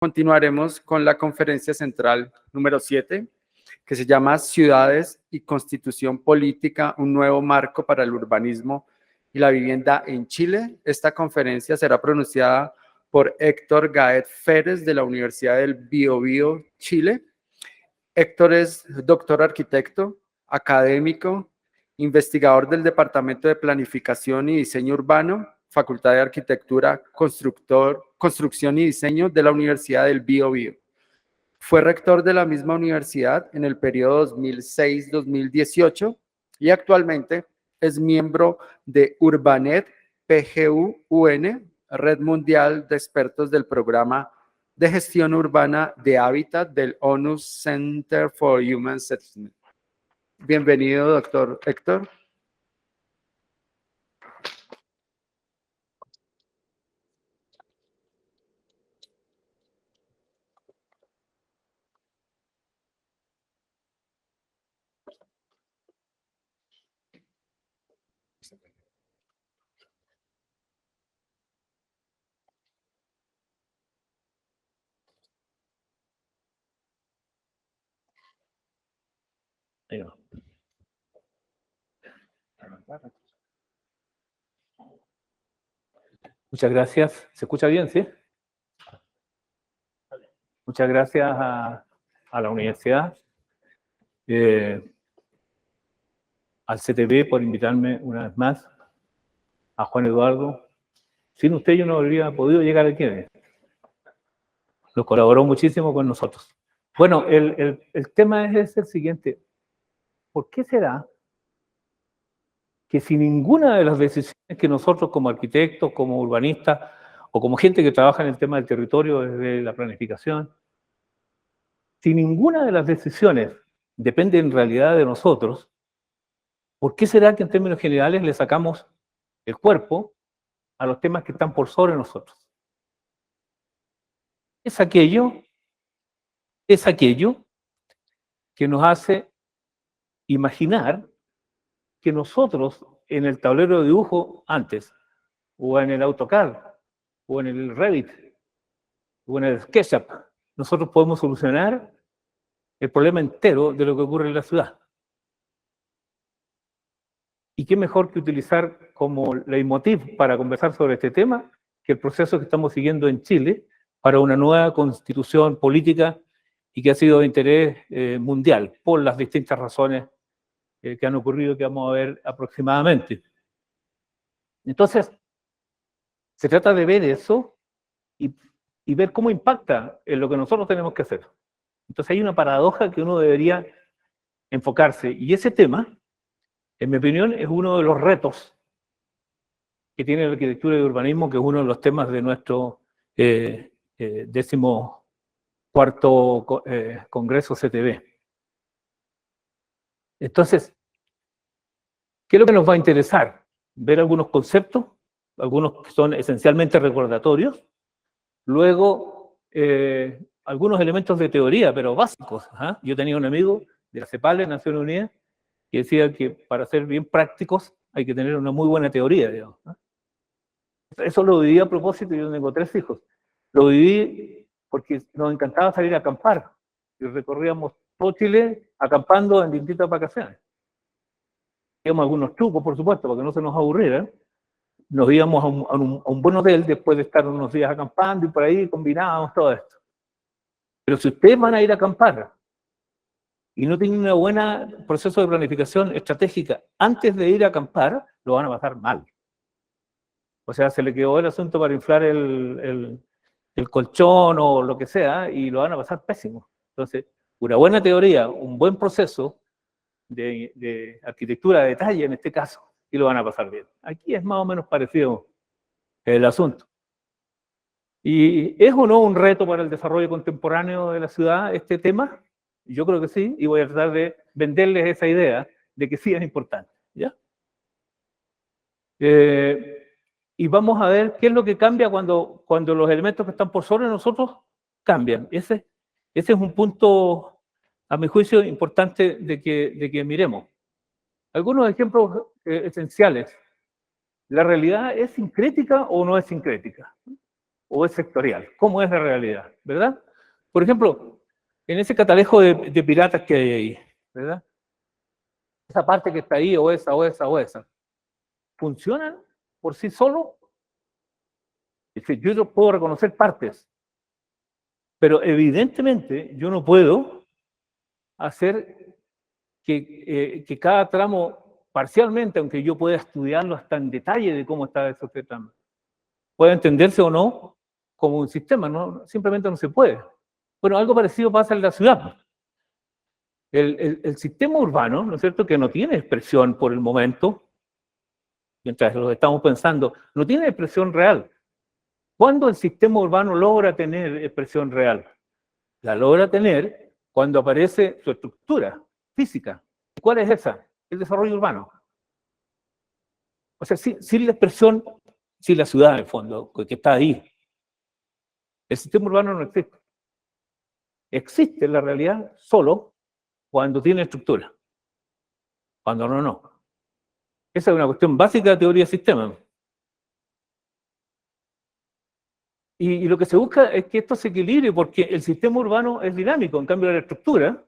Continuaremos con la conferencia central número 7, que se llama Ciudades y Constitución Política, un nuevo marco para el urbanismo y la vivienda en Chile. Esta conferencia será pronunciada por Héctor Gaet Férez de la Universidad del Biobío, Chile. Héctor es doctor arquitecto, académico, investigador del Departamento de Planificación y Diseño Urbano, Facultad de Arquitectura, Construcción y Diseño de la Universidad del Biobío. Fue rector de la misma universidad en el periodo 2006-2018 y actualmente es miembro de Urbanet PGU-UN, Red Mundial de Expertos del Programa de Gestión Urbana de Hábitat del ONU Center for Human Settlement. Bienvenido, doctor Héctor. Muchas gracias. ¿Se escucha bien, sí? Muchas gracias a la universidad, al CTP por invitarme una vez más, a Juan Eduardo. Sin usted yo no habría podido llegar aquí. Nos colaboró muchísimo con nosotros. Bueno, el tema es el siguiente. ¿Por qué será que si ninguna de las decisiones que nosotros como arquitectos, como urbanistas, o como gente que trabaja en el tema del territorio desde la planificación, si ninguna de las decisiones depende en realidad de nosotros, ¿por qué será que en términos generales le sacamos el cuerpo a los temas que están por sobre nosotros? Es aquello que nos hace imaginar que nosotros en el tablero de dibujo antes, o en el AutoCAD, o en el Revit, o en el SketchUp, nosotros podemos solucionar el problema entero de lo que ocurre en la ciudad. Y qué mejor que utilizar como leitmotiv para conversar sobre este tema que el proceso que estamos siguiendo en Chile para una nueva constitución política y que ha sido de interés mundial por las distintas razones que han ocurrido que vamos a ver aproximadamente. Entonces, se trata de ver eso y ver cómo impacta en lo que nosotros tenemos que hacer. Entonces hay una paradoja que uno debería enfocarse, y ese tema, en mi opinión, es uno de los retos que tiene la arquitectura y el urbanismo, que es uno de los temas de nuestro 14º Congreso CTB. Entonces, ¿qué es lo que nos va a interesar? Ver algunos conceptos, algunos que son esencialmente recordatorios, luego algunos elementos de teoría, pero básicos. Yo tenía un amigo de la CEPAL, Naciones Unidas, que decía que para ser bien prácticos hay que tener una muy buena teoría, digamos. Eso lo viví a propósito, yo tengo 3 hijos. Lo viví porque nos encantaba salir a acampar y recorríamos todo Chile acampando en distintas vacaciones. Teníamos algunos trucos, por supuesto, para que no se nos aburriera. Nos íbamos a un buen hotel después de estar unos días acampando y por ahí combinábamos todo esto. Pero si ustedes van a ir a acampar y no tienen un buen proceso de planificación estratégica antes de ir a acampar, lo van a pasar mal. O sea, se le quedó el asunto para inflar el colchón o lo que sea y lo van a pasar pésimo. Entonces, una buena teoría, un buen proceso de arquitectura de detalle en este caso, y lo van a pasar bien. Aquí es más o menos parecido el asunto. ¿Y es o no un reto para el desarrollo contemporáneo de la ciudad este tema? Yo creo que sí, y voy a tratar de venderles esa idea de que sí es importante, ¿ya? Y vamos a ver qué es lo que cambia cuando los elementos que están por sobre nosotros cambian. Ese es un punto, a mi juicio, importante de que miremos. Algunos ejemplos esenciales. ¿La realidad es sincrética o no es sincrética? o es sectorial? ¿Cómo es la realidad? ¿Verdad? Por ejemplo, en ese catalejo de piratas que hay ahí, ¿verdad? Esa parte que está ahí, o esa, ¿funcionan por sí solo? Es decir, yo puedo reconocer partes, pero evidentemente yo no puedo hacer que cada tramo parcialmente, aunque yo pueda estudiarlo hasta en detalle de cómo está esos tramos, pueda entenderse o no como un sistema, ¿no? Simplemente no se puede. Bueno, algo parecido pasa en la ciudad. El sistema urbano, ¿no es cierto?, que no tiene expresión por el momento, mientras lo estamos pensando, no tiene expresión real. ¿Cuándo el sistema urbano logra tener expresión real? La logra tener cuando aparece su estructura física. ¿Cuál es esa? El desarrollo urbano. O sea, sin la expresión, sin la ciudad en el fondo, que está ahí, el sistema urbano no existe. Existe en la realidad solo cuando tiene estructura. Cuando no, no. Esa es una cuestión básica de teoría de sistemas. Y lo que se busca es que esto se equilibre, porque el sistema urbano es dinámico, en cambio la estructura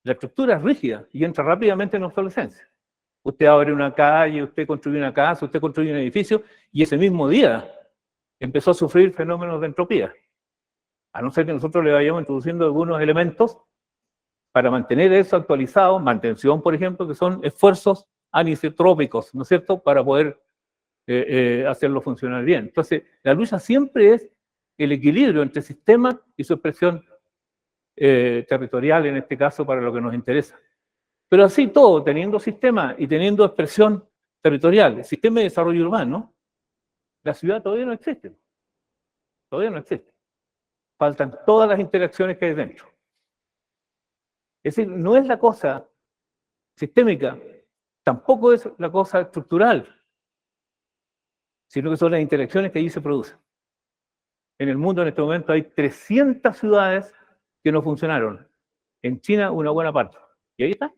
es rígida y entra rápidamente en obsolescencia. Usted abre una calle, usted construye una casa, usted construye un edificio, y ese mismo día empezó a sufrir fenómenos de entropía. A no ser que nosotros le vayamos introduciendo algunos elementos para mantener eso actualizado, mantención, por ejemplo, que son esfuerzos anisotrópicos, ¿no es cierto?, para poder hacerlo funcionar bien. Entonces, la lucha siempre es el equilibrio entre sistema y su expresión territorial, en este caso, para lo que nos interesa. Pero así todo, teniendo sistema y teniendo expresión territorial, el sistema de desarrollo urbano, la ciudad todavía no existe. Todavía no existe. Faltan todas las interacciones que hay dentro. Es decir, no es la cosa sistémica, tampoco es la cosa estructural, sino que son las interacciones que allí se producen. En el mundo en este momento hay 300 ciudades que no funcionaron. En China, una buena parte. Y ahí está.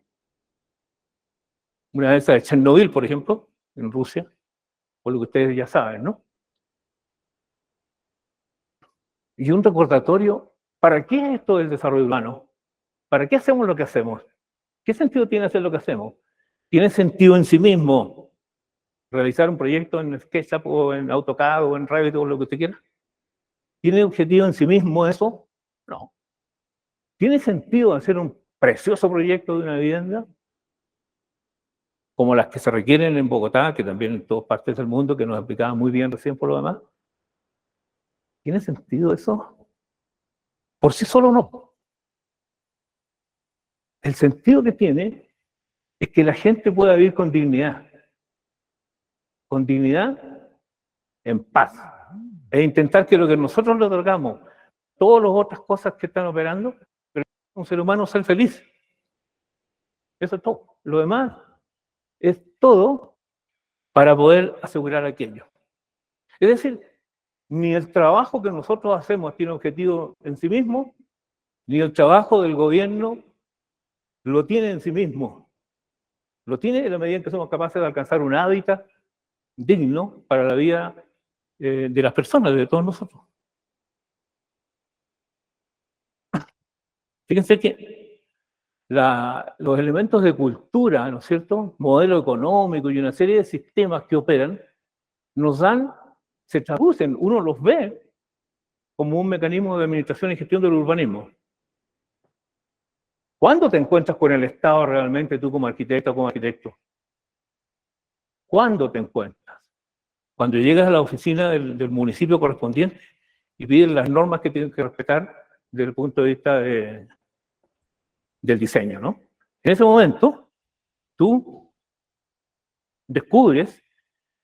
Una de esas es Chernobyl, por ejemplo, en Rusia, por lo que ustedes ya saben, ¿no? Y un recordatorio, ¿para qué es esto del desarrollo urbano? ¿Para qué hacemos lo que hacemos? ¿Qué sentido tiene hacer lo que hacemos? ¿Tiene sentido en sí mismo realizar un proyecto en SketchUp o en AutoCAD o en Revit o lo que usted quiera? ¿Tiene objetivo en sí mismo eso? No. ¿Tiene sentido hacer un precioso proyecto de una vivienda? Como las que se requieren en Bogotá, que también en todas partes del mundo, que nos explicaban muy bien recién por lo demás. ¿Tiene sentido eso? Por sí solo no. El sentido que tiene es que la gente pueda vivir con dignidad en paz, e intentar que lo que nosotros le otorgamos, todas las otras cosas que están operando, pero un ser humano ser feliz. Eso es todo. Lo demás es todo para poder asegurar aquello. Es decir, ni el trabajo que nosotros hacemos tiene objetivo en sí mismo, ni el trabajo del gobierno lo tiene en sí mismo. Lo tiene en la medida en que somos capaces de alcanzar un hábitat digno para la vida de las personas, de todos nosotros. Fíjense que los elementos de cultura, ¿no es cierto?, modelo económico y una serie de sistemas que operan, se traducen, uno los ve como un mecanismo de administración y gestión del urbanismo. ¿Cuándo te encuentras con el Estado realmente tú como arquitecto o como arquitecto? ¿Cuándo te encuentras? Cuando llegas a la oficina del municipio correspondiente y pides las normas que tienes que respetar desde el punto de vista del diseño, ¿no? En ese momento, tú descubres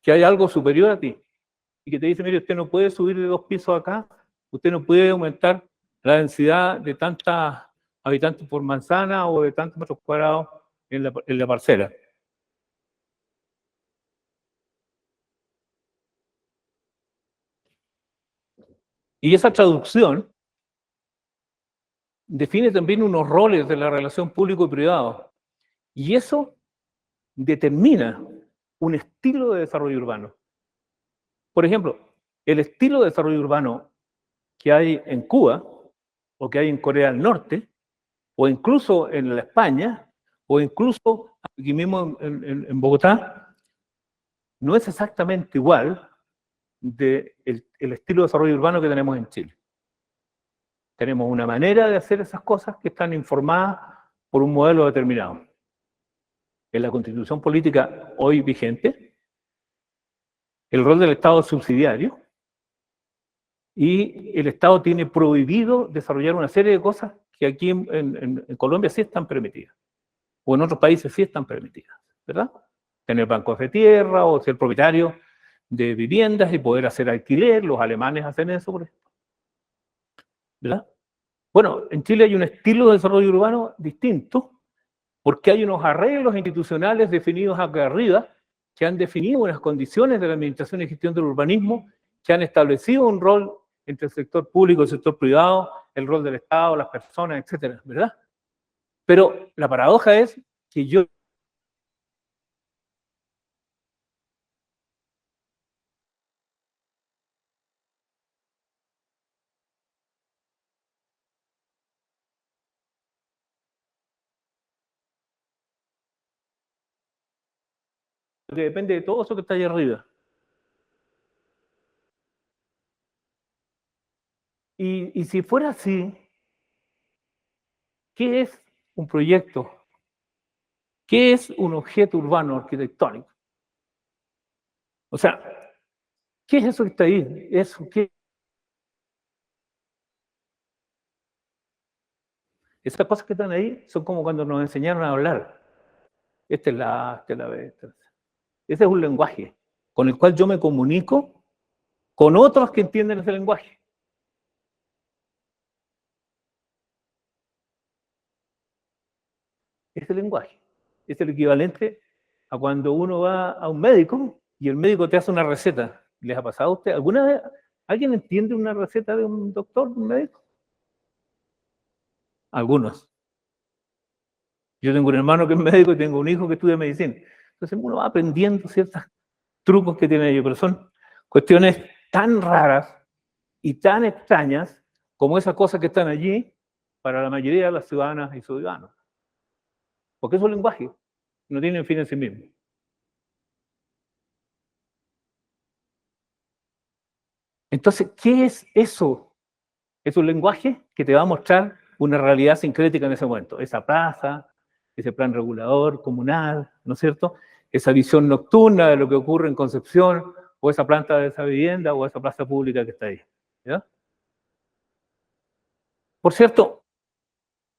que hay algo superior a ti y que te dice, mire, usted no puede subir de 2 pisos acá, usted no puede aumentar la densidad de tantos habitantes por manzana o de tantos metros cuadrados en la parcela. Y esa traducción define también unos roles de la relación público y privado. Y eso determina un estilo de desarrollo urbano. Por ejemplo, el estilo de desarrollo urbano que hay en Cuba, o que hay en Corea del Norte, o incluso en la España, o incluso aquí mismo en Bogotá, no es exactamente igual del el estilo de desarrollo urbano que tenemos en Chile. Tenemos una manera de hacer esas cosas que están informadas por un modelo determinado. En la Constitución política hoy vigente, el rol del Estado es subsidiario y el Estado tiene prohibido desarrollar una serie de cosas que aquí en Colombia sí están permitidas, o en otros países sí están permitidas, ¿verdad? Tener bancos de tierra o ser propietario de viviendas y poder hacer alquiler, los alemanes hacen eso, por ejemplo, ¿verdad? Bueno, en Chile hay un estilo de desarrollo urbano distinto, porque hay unos arreglos institucionales definidos acá arriba que han definido unas condiciones de la administración y gestión del urbanismo, que han establecido un rol entre el sector público y el sector privado, el rol del Estado, las personas, etcétera, ¿verdad? Pero la paradoja es que yo que depende de todo eso que está ahí arriba. Y si fuera así, ¿qué es un proyecto? ¿Qué es un objeto urbano arquitectónico? O sea, ¿qué es eso que está ahí? Esas cosas que están ahí son como cuando nos enseñaron a hablar. Esta es la A, esta es la B. Ese es un lenguaje con el cual yo me comunico con otros que entienden ese lenguaje. Ese lenguaje es el equivalente a cuando uno va a un médico y el médico te hace una receta. ¿Les ha pasado a usted? ¿Alguna vez alguien entiende una receta de un doctor, de un médico? Algunos. Yo tengo un hermano que es médico y tengo un hijo que estudia medicina. Entonces uno va aprendiendo ciertos trucos que tiene ellos, pero son cuestiones tan raras y tan extrañas como esas cosas que están allí para la mayoría de las ciudadanas y ciudadanos. Porque es un lenguaje, no tienen fin en sí mismo. Entonces, ¿qué es eso? Es un lenguaje que te va a mostrar una realidad sincrética en ese momento. Esa plaza, ese plan regulador comunal, ¿no es cierto? Esa visión nocturna de lo que ocurre en Concepción, o esa planta de esa vivienda, o esa plaza pública que está ahí. ¿Ya? Por cierto,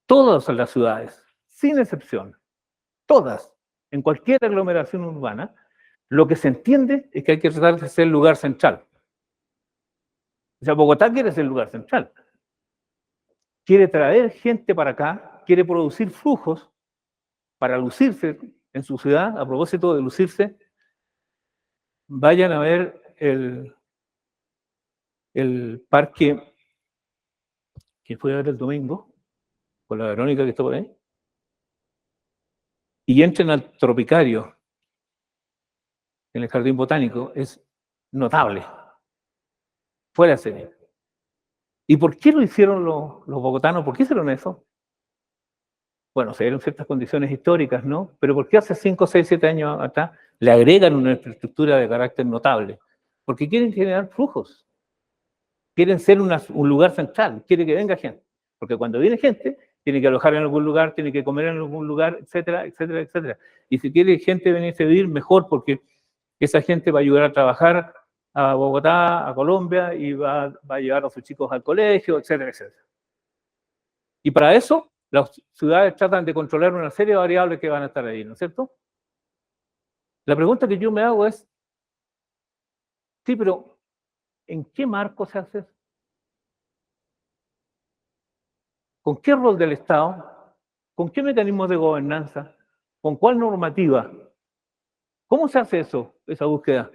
todas las ciudades, sin excepción, todas, en cualquier aglomeración urbana, lo que se entiende es que hay que tratar de ser el lugar central. O sea, Bogotá quiere ser el lugar central. Quiere traer gente para acá, quiere producir flujos para lucirse en su ciudad. A propósito de lucirse, vayan a ver el parque que fue a ver el domingo, con la Verónica que está por ahí, y entren al Tropicario, en el Jardín Botánico, es notable, fuera de serie. ¿Y por qué lo hicieron los bogotanos? ¿Por qué hicieron eso? Bueno, se dieron ciertas condiciones históricas, ¿no? Pero ¿por qué hace 5, 6, 7 años atrás le agregan una infraestructura de carácter notable? Porque quieren generar flujos, quieren ser un lugar central, quieren que venga gente. Porque cuando viene gente, tiene que alojar en algún lugar, tiene que comer en algún lugar, etcétera, etcétera, etcétera. Y si quiere gente venirse a vivir, mejor, porque esa gente va a ayudar a trabajar a Bogotá, a Colombia, y va a llevar a sus chicos al colegio, etcétera, etcétera. Y para eso, las ciudades tratan de controlar una serie de variables que van a estar ahí, ¿no es cierto? La pregunta que yo me hago es, sí, pero ¿en qué marco se hace eso? ¿Con qué rol del Estado? ¿Con qué mecanismos de gobernanza? ¿Con cuál normativa? ¿Cómo se hace eso, esa búsqueda?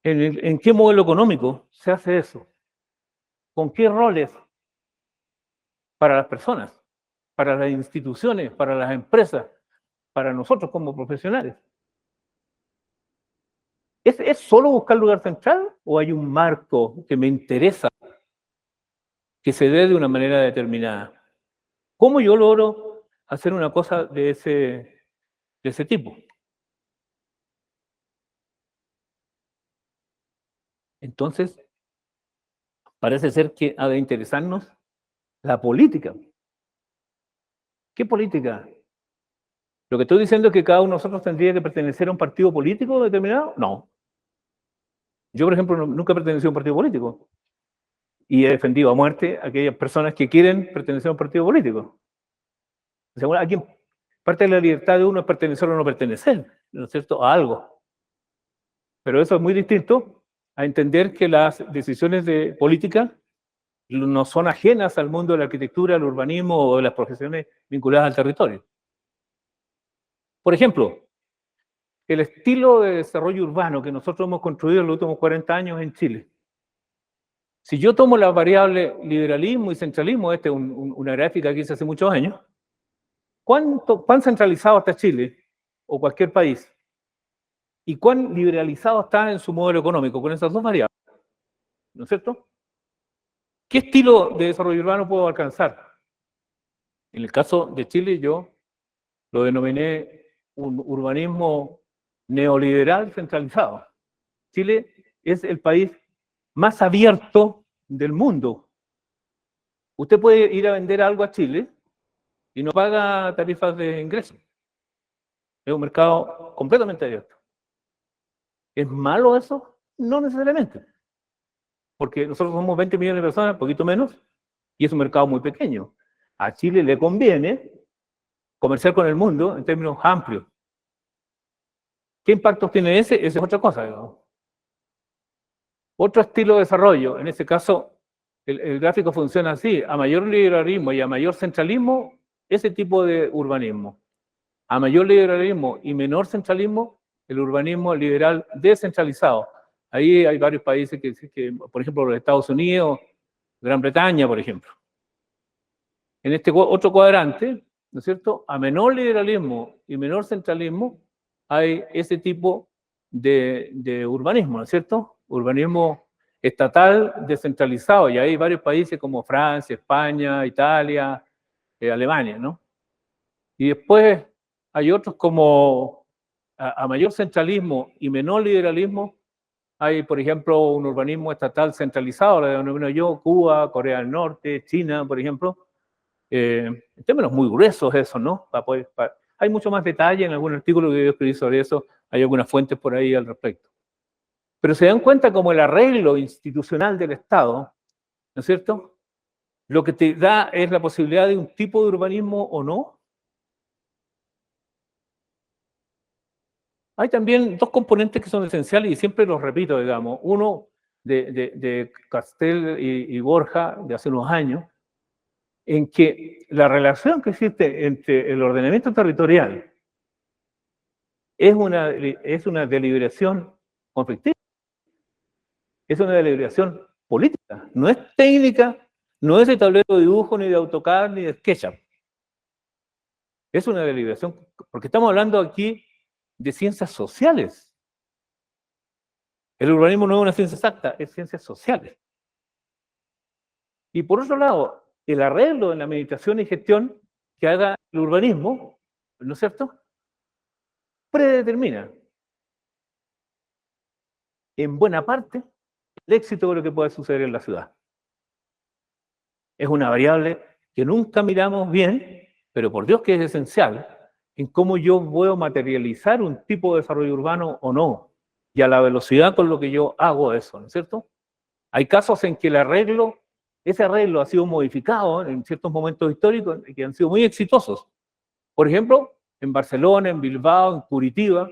¿En qué modelo económico se hace eso? ¿Con qué roles para las personas, para las instituciones, para las empresas, para nosotros como profesionales? ¿Es solo buscar lugar central o hay un marco que me interesa que se dé de una manera determinada? ¿Cómo yo logro hacer una cosa de ese tipo? Entonces, parece ser que ha de interesarnos la política. ¿Qué política? ¿Lo que estoy diciendo es que cada uno de nosotros tendría que pertenecer a un partido político determinado? No. Yo, por ejemplo, nunca he pertenecido a un partido político y he defendido a muerte a aquellas personas que quieren pertenecer a un partido político. O sea, bueno, aquí parte de la libertad de uno es pertenecer o no pertenecer, ¿no es cierto?, a algo. Pero eso es muy distinto a entender que las decisiones de política no son ajenas al mundo de la arquitectura, el urbanismo o de las profesiones vinculadas al territorio. Por ejemplo, el estilo de desarrollo urbano que nosotros hemos construido en los últimos 40 años en Chile. Si yo tomo la variable liberalismo y centralismo, esta es una gráfica que hice hace muchos años, ¿cuán centralizado está Chile o cualquier país? ¿Y cuán liberalizado está en su modelo económico con esas dos variables? ¿No es cierto? ¿Qué estilo de desarrollo urbano puedo alcanzar? En el caso de Chile, yo lo denominé un urbanismo neoliberal centralizado. Chile es el país más abierto del mundo. Usted puede ir a vender algo a Chile y no paga tarifas de ingreso. Es un mercado completamente abierto. ¿Es malo eso? No necesariamente. Porque nosotros somos 20 millones de personas, poquito menos, y es un mercado muy pequeño. A Chile le conviene comerciar con el mundo en términos amplios. ¿Qué impactos tiene ese? Esa es otra cosa, digamos. Otro estilo de desarrollo, en ese caso, el gráfico funciona así: a mayor liberalismo y a mayor centralismo, ese tipo de urbanismo. A mayor liberalismo y menor centralismo, el urbanismo liberal descentralizado. Ahí hay varios países que, por ejemplo, los Estados Unidos, Gran Bretaña, por ejemplo. En este otro cuadrante, ¿no es cierto?, a menor liberalismo y menor centralismo, hay ese tipo de urbanismo, ¿no es cierto? Urbanismo estatal descentralizado, y hay varios países como Francia, España, Italia, Alemania, ¿no? Y después hay otros como a mayor centralismo y menor liberalismo, hay, por ejemplo, un urbanismo estatal centralizado, lo denomino yo, Cuba, Corea del Norte, China, por ejemplo. En términos muy gruesos eso, ¿no? Hay mucho más detalle en algún artículo que yo escribí sobre eso, hay algunas fuentes por ahí al respecto. Pero se dan cuenta como el arreglo institucional del Estado, ¿no es cierto?, lo que te da es la posibilidad de un tipo de urbanismo o no. Hay también dos componentes que son esenciales y siempre los repito, digamos. Uno de Castel y Borja de hace unos años, en que la relación que existe entre el ordenamiento territorial es una deliberación conflictiva, es una deliberación política, no es técnica, no es de tablero de dibujo, ni de AutoCAD, ni de SketchUp. Es una deliberación, porque estamos hablando aquí de ciencias sociales. El urbanismo no es una ciencia exacta, es ciencias sociales. Y por otro lado, el arreglo en la administración y gestión que haga el urbanismo, ¿no es cierto?, predetermina en buena parte el éxito de lo que puede suceder en la ciudad. Es una variable que nunca miramos bien, pero por Dios que es esencial en cómo yo puedo materializar un tipo de desarrollo urbano o no, y a la velocidad con lo que yo hago eso, ¿no es cierto? Hay casos en que ese arreglo ha sido modificado en ciertos momentos históricos que han sido muy exitosos. Por ejemplo, en Barcelona, en Bilbao, en Curitiba,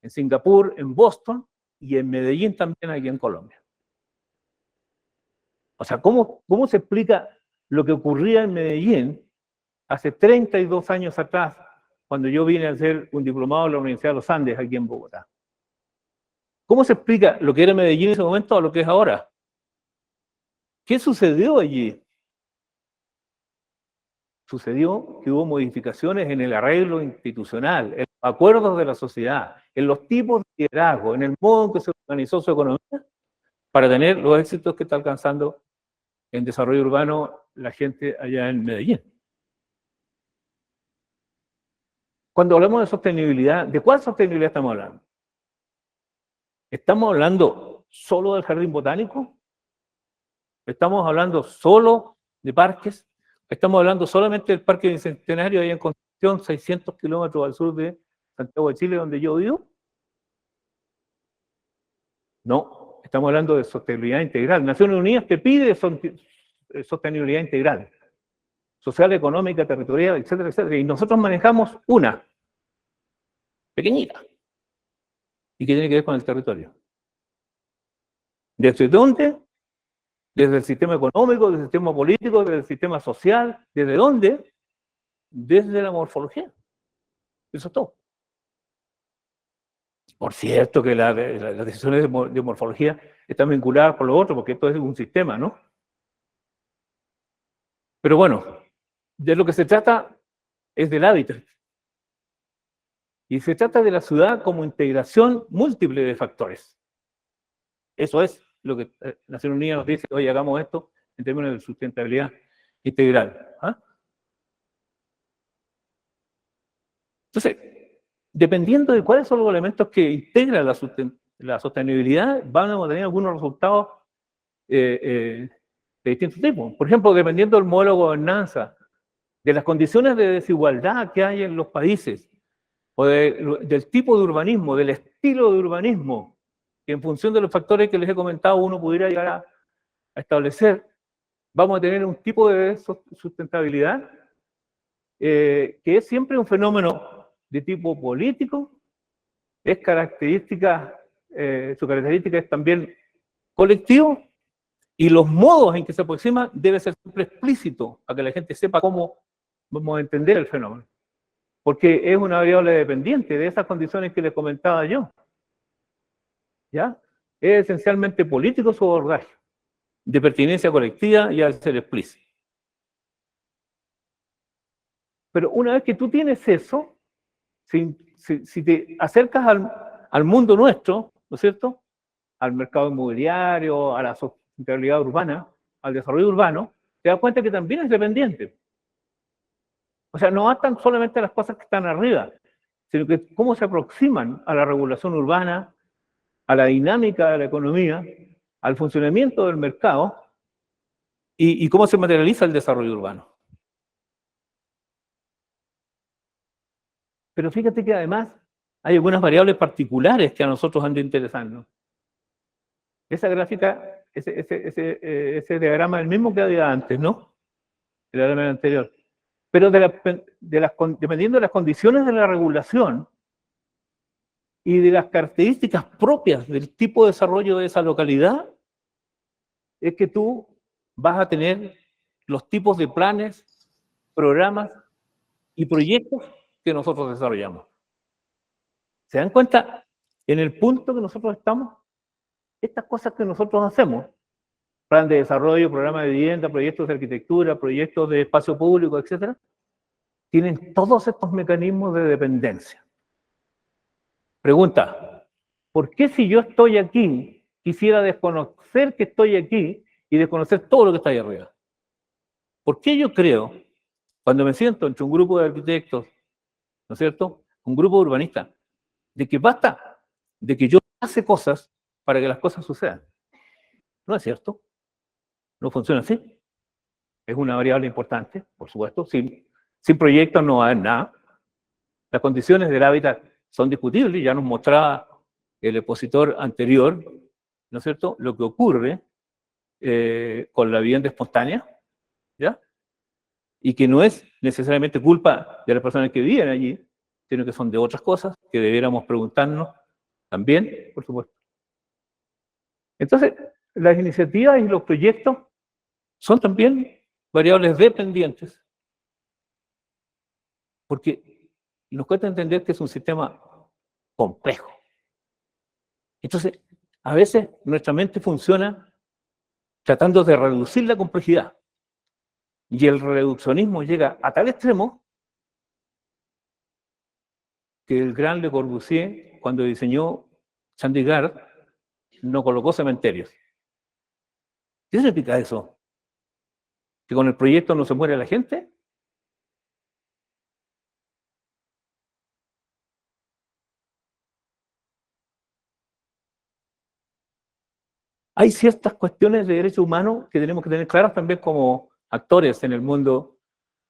en Singapur, en Boston y en Medellín también aquí en Colombia. O sea, ¿cómo se explica lo que ocurría en Medellín hace 32 años atrás, cuando yo vine a hacer un diplomado en la Universidad de los Andes aquí en Bogotá? ¿Cómo se explica lo que era Medellín en ese momento a lo que es ahora? ¿Qué sucedió allí? Sucedió que hubo modificaciones en el arreglo institucional, en los acuerdos de la sociedad, en los tipos de liderazgo, en el modo en que se organizó su economía, para tener los éxitos que está alcanzando en desarrollo urbano la gente allá en Medellín. Cuando hablamos de sostenibilidad, ¿de cuál sostenibilidad estamos hablando? ¿Estamos hablando solo del jardín botánico? ¿Estamos hablando solo de parques? ¿Estamos hablando solamente del Parque Bicentenario ahí en Concepción, 600 kilómetros al sur de Santiago de Chile, donde yo vivo? No, estamos hablando de sostenibilidad integral. Naciones Unidas te pide sostenibilidad integral, social, económica, territorial, etcétera, etcétera. Y nosotros manejamos una, pequeñita, y que tiene que ver con el territorio. ¿Desde dónde? Desde el sistema económico, desde el sistema político, desde el sistema social. ¿Desde dónde? Desde la morfología. Eso es todo. Por cierto que las decisiones de morfología están vinculadas con lo otro, porque esto es un sistema, ¿no? Pero bueno, de lo que se trata es del hábitat. Y se trata de la ciudad como integración múltiple de factores. Eso es lo que Naciones Unidas nos dice: oye, hagamos esto en términos de sustentabilidad integral. ¿Ah? Entonces, dependiendo de cuáles son los elementos que integran la sostenibilidad, van a tener algunos resultados de distintos tipos. Por ejemplo, dependiendo del modelo de gobernanza, de las condiciones de desigualdad que hay en los países, o del tipo de urbanismo, del estilo de urbanismo, que en función de los factores que les he comentado uno pudiera llegar a establecer, vamos a tener un tipo de sustentabilidad que es siempre un fenómeno de tipo político, es característica, su característica es también colectivo, y los modos en que se aproxima debe ser siempre explícito, para que la gente sepa cómo vamos a entender el fenómeno. Porque es una variable dependiente de esas condiciones que les comentaba yo. ¿Ya? Es esencialmente político su abordaje, de pertinencia colectiva y al ser explícito. Pero una vez que tú tienes eso, si te acercas al mundo nuestro, ¿no es cierto?, al mercado inmobiliario, a la sustentabilidad urbana, al desarrollo urbano, te das cuenta que también es dependiente. O sea, no bastan solamente las cosas que están arriba, sino que cómo se aproximan a la regulación urbana, a la dinámica de la economía, al funcionamiento del mercado y cómo se materializa el desarrollo urbano. Pero fíjate que además hay algunas variables particulares que a nosotros han de interesarnos. Esa gráfica, ese diagrama es el mismo que había antes, ¿no? El diagrama anterior. Pero dependiendo de las condiciones de la regulación y de las características propias del tipo de desarrollo de esa localidad, es que tú vas a tener los tipos de planes, programas y proyectos que nosotros desarrollamos. ¿Se dan cuenta en el punto que nosotros estamos? Estas cosas que nosotros hacemos, plan de desarrollo, programa de vivienda, proyectos de arquitectura, proyectos de espacio público, etcétera, tienen todos estos mecanismos de dependencia. Pregunta: ¿por qué si yo estoy aquí, quisiera desconocer que estoy aquí y desconocer todo lo que está ahí arriba? ¿Por qué yo creo, cuando me siento entre un grupo de arquitectos, ¿no es cierto?, un grupo de urbanistas, de que basta de que yo hace cosas para que las cosas sucedan? No es cierto. No funciona así. Es una variable importante, por supuesto. Sin proyectos no va a haber nada. Las condiciones del hábitat son discutibles, ya nos mostraba el expositor anterior, ¿no es cierto?, lo que ocurre con la vivienda espontánea, ¿ya? Y que no es necesariamente culpa de las personas que viven allí, sino que son de otras cosas que debiéramos preguntarnos también, por supuesto. Entonces, las iniciativas y los proyectos son también variables dependientes, porque nos cuesta entender que es un sistema complejo. Entonces, a veces nuestra mente funciona tratando de reducir la complejidad, y el reduccionismo llega a tal extremo que el gran Le Corbusier, cuando diseñó Chandigarh, no colocó cementerios. ¿Qué significa eso? ¿Que con el proyecto no se muere la gente? Hay ciertas cuestiones de derechos humanos que tenemos que tener claras también como actores en el mundo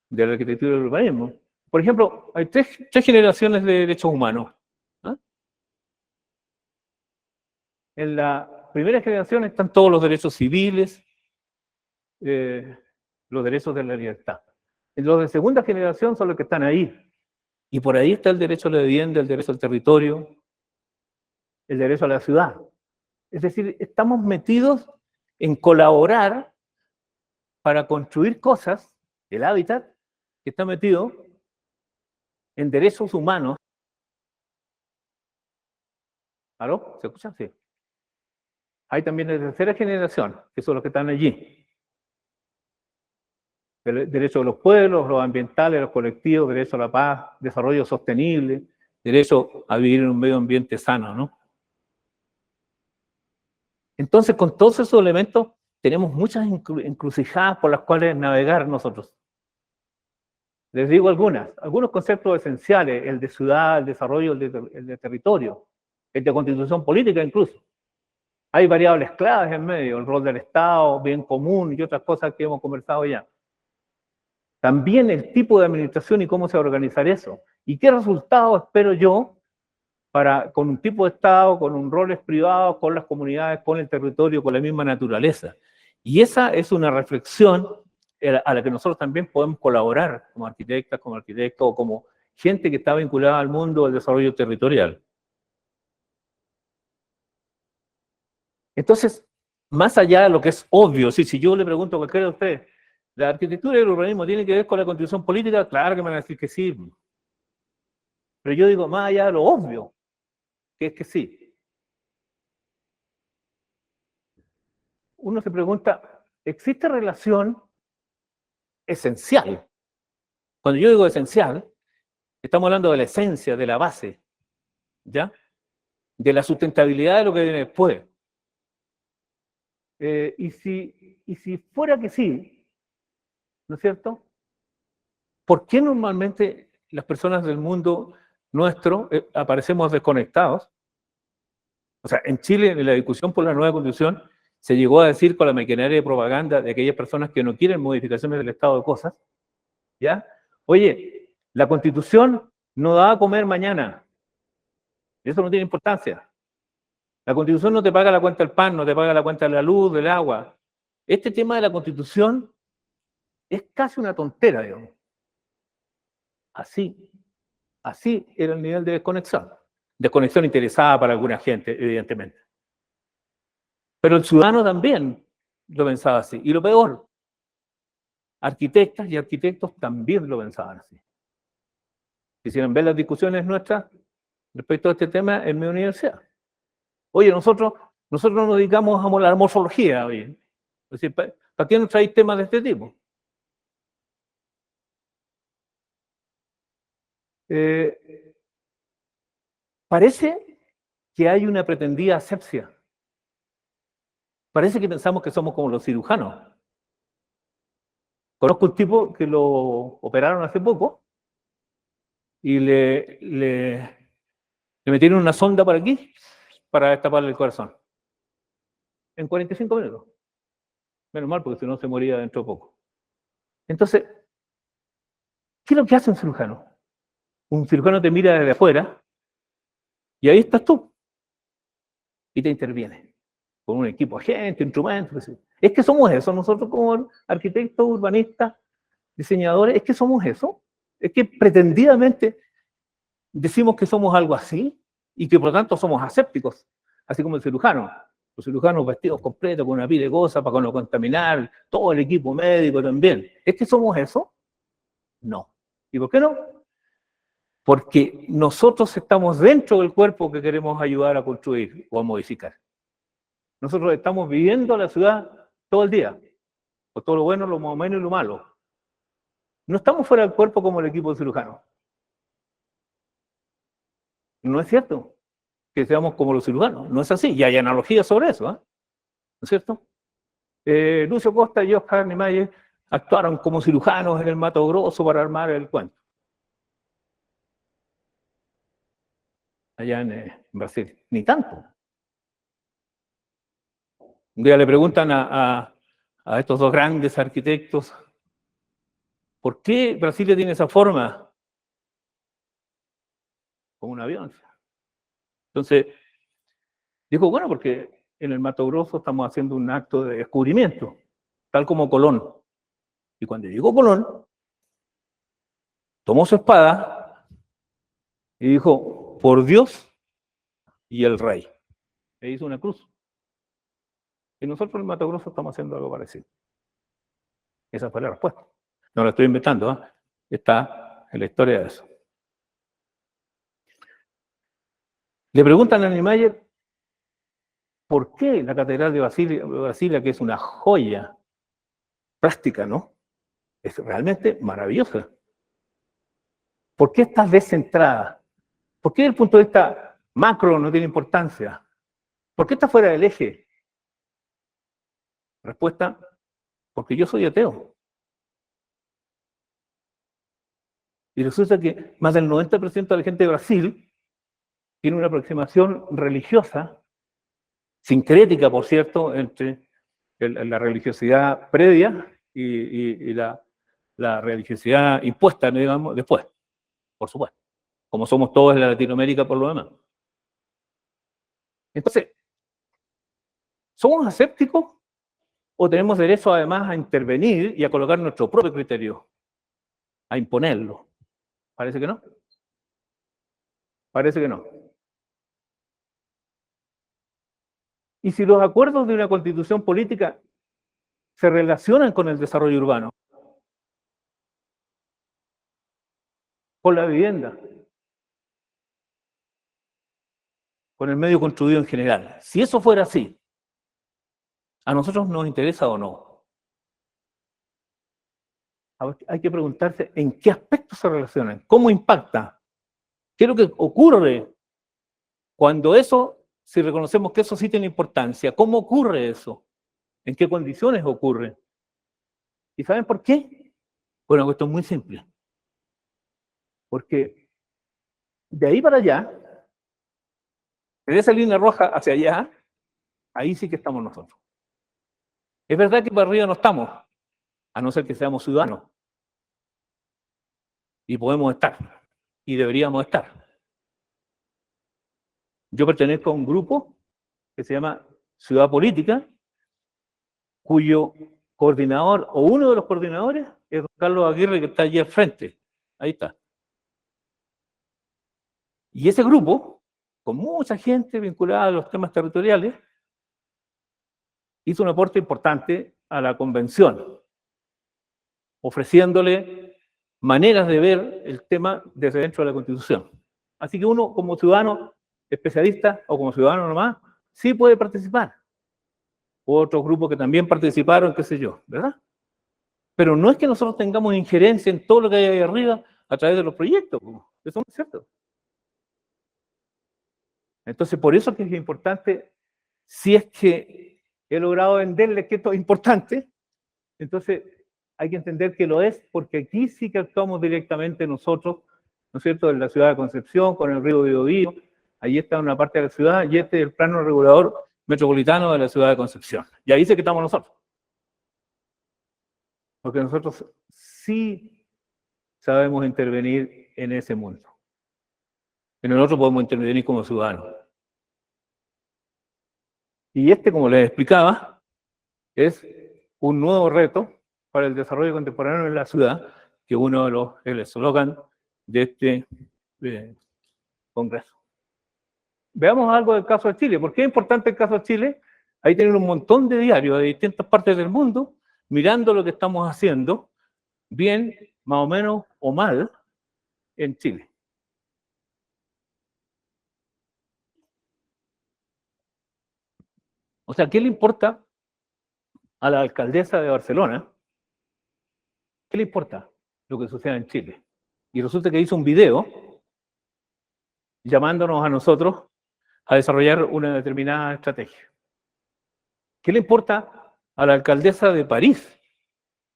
de la arquitectura y del urbanismo. Por ejemplo, hay tres generaciones de derechos humanos. ¿Ah? En la primera generación están todos los derechos civiles, los derechos de la libertad. Los de segunda generación son los que están ahí. Y por ahí está el derecho a la vivienda, el derecho al territorio, el derecho a la ciudad. Es decir, estamos metidos en colaborar para construir cosas, el hábitat, que está metido en derechos humanos. ¿Aló? ¿Se escucha? Sí. Hay también de tercera generación, que son los que están allí. Derecho de los pueblos, los ambientales, los colectivos, derecho a la paz, desarrollo sostenible, derecho a vivir en un medio ambiente sano, ¿no? Entonces, con todos esos elementos, tenemos muchas encrucijadas por las cuales navegar nosotros. Les digo algunos conceptos esenciales, el de ciudad, el desarrollo, el de territorio, el de constitución política incluso. Hay variables claves en medio, el rol del Estado, bien común y otras cosas que hemos conversado ya. También el tipo de administración y cómo se va a organizar eso. ¿Y qué resultados espero yo con un tipo de Estado, con un roles privados, con las comunidades, con el territorio, con la misma naturaleza? Y esa es una reflexión a la que nosotros también podemos colaborar como arquitectas, como arquitectos o como gente que está vinculada al mundo del desarrollo territorial. Entonces, más allá de lo que es obvio, si yo le pregunto a cualquiera de ustedes, ¿la arquitectura y el urbanismo tienen que ver con la constitución política? Claro que me van a decir que sí. Pero yo digo, más allá de lo obvio, que es que sí. Uno se pregunta, ¿existe relación esencial? Cuando yo digo esencial, estamos hablando de la esencia, de la base, ¿ya? De la sustentabilidad de lo que viene después. Y si fuera que sí, ¿no es cierto? ¿Por qué normalmente las personas del mundo nuestro aparecemos desconectados? O sea, en Chile, en la discusión por la nueva constitución, se llegó a decir con la maquinaria de propaganda de aquellas personas que no quieren modificaciones del estado de cosas, ¿ya? Oye, la constitución no da a comer mañana. Eso no tiene importancia. La constitución no te paga la cuenta del pan, no te paga la cuenta de la luz, del agua. Este tema de la constitución es casi una tontera, digamos. Así era el nivel de desconexión. Desconexión interesada para alguna gente, evidentemente. Pero el ciudadano también lo pensaba así. Y lo peor, arquitectas y arquitectos también lo pensaban así. Quisieran ver las discusiones nuestras respecto a este tema en mi universidad. Oye, nosotros no nos dedicamos a la morfología, oye. Es decir, ¿para qué nos traéis temas de este tipo? Parece que hay una pretendida asepsia. Parece que pensamos que somos como los cirujanos. Conozco un tipo que lo operaron hace poco y le metieron una sonda por aquí para destaparle el corazón. En 45 minutos. Menos mal, porque si no se moría dentro de poco. Entonces, ¿qué es lo que hace un cirujano? Un cirujano te mira desde afuera y ahí estás tú. Y te interviene. Con un equipo agente, instrumentos. Es que somos eso, nosotros como arquitectos, urbanistas, diseñadores, es que somos eso. Es que pretendidamente decimos que somos algo así y que por lo tanto somos asépticos, así como el cirujano. Los cirujanos vestidos completos con una pila de cosas para no contaminar, todo el equipo médico también. ¿Es que somos eso? No. ¿Y por qué no? Porque nosotros estamos dentro del cuerpo que queremos ayudar a construir o a modificar. Nosotros estamos viviendo la ciudad todo el día, con todo lo bueno, lo más o menos y lo malo. No estamos fuera del cuerpo como el equipo de cirujanos. ¿No es cierto? que seamos como los cirujanos. No es así, y hay analogías sobre eso, ¿no es cierto? Lucio Costa y Oscar Niemeyer actuaron como cirujanos en el Mato Grosso para armar el cuento. Allá en Brasil. Ni tanto. Un día le preguntan a estos dos grandes arquitectos, ¿por qué Brasilia tiene esa forma? Como un avión. Entonces, dijo, bueno, porque en el Mato Grosso estamos haciendo un acto de descubrimiento, tal como Colón. Y cuando llegó Colón, tomó su espada y dijo, por Dios y el rey. E hizo una cruz. Y nosotros en el Mato Grosso estamos haciendo algo parecido. Esa fue la respuesta. No la estoy inventando, ¿eh? Está en la historia de eso. Le preguntan a Niemeyer por qué la Catedral de Brasilia, que es una joya plástica, ¿no? Es realmente maravillosa. ¿Por qué está descentrada? ¿Por qué desde el punto de vista macro no tiene importancia? ¿Por qué está fuera del eje? Respuesta, porque yo soy ateo. Y resulta que más del 90% de la gente de Brasil tiene una aproximación religiosa, sincrética, por cierto, entre la religiosidad previa y la religiosidad impuesta, digamos, después, por supuesto, como somos todos en la Latinoamérica por lo demás. Entonces, ¿somos escépticos o tenemos derecho además a intervenir y a colocar nuestro propio criterio, a imponerlo? Parece que no. Parece que no. Y si los acuerdos de una constitución política se relacionan con el desarrollo urbano, con la vivienda, con el medio construido en general, si eso fuera así, ¿a nosotros nos interesa o no? Hay que preguntarse en qué aspectos se relacionan, cómo impacta, qué es lo que ocurre cuando eso, si reconocemos que eso sí tiene importancia, ¿cómo ocurre eso? ¿En qué condiciones ocurre? ¿Y saben por qué? Bueno, esto es muy simple. Porque de ahí para allá, de esa línea roja hacia allá, ahí sí que estamos nosotros. Es verdad que para arriba no estamos, a no ser que seamos ciudadanos. Y podemos estar, y deberíamos estar. Yo pertenezco a un grupo que se llama Ciudad Política, cuyo coordinador, o uno de los coordinadores, es don Carlos Aguirre, que está allí al frente. Ahí está. Y ese grupo, con mucha gente vinculada a los temas territoriales, hizo un aporte importante a la convención, ofreciéndole maneras de ver el tema desde dentro de la Constitución. Así que uno, como ciudadano especialista o como ciudadano nomás, sí puede participar. Otros grupos que también participaron, qué sé yo, ¿verdad? Pero no es que nosotros tengamos injerencia en todo lo que hay ahí arriba a través de los proyectos. Eso no es cierto. Entonces, por eso es que es importante, si es que he logrado venderle que esto es importante, entonces hay que entender que lo es, porque aquí sí que actuamos directamente nosotros, ¿no es cierto?, en la ciudad de Concepción, con el río Biobío, ahí está una parte de la ciudad, y este es el plano regulador metropolitano de la ciudad de Concepción. Y ahí sí que estamos nosotros. Porque nosotros sí sabemos intervenir en ese mundo. En el otro podemos intervenir como ciudadanos. Y este, como les explicaba, es un nuevo reto para el desarrollo contemporáneo en la ciudad, que uno de los, el eslogan de este congreso. Veamos algo del caso de Chile. ¿Por qué es importante el caso de Chile? Ahí tienen un montón de diarios de distintas partes del mundo mirando lo que estamos haciendo, bien, más o menos, o mal, en Chile. O sea, ¿qué le importa a la alcaldesa de Barcelona? ¿Qué le importa lo que suceda en Chile? Y resulta que hizo un video llamándonos a nosotros a desarrollar una determinada estrategia. ¿Qué le importa a la alcaldesa de París?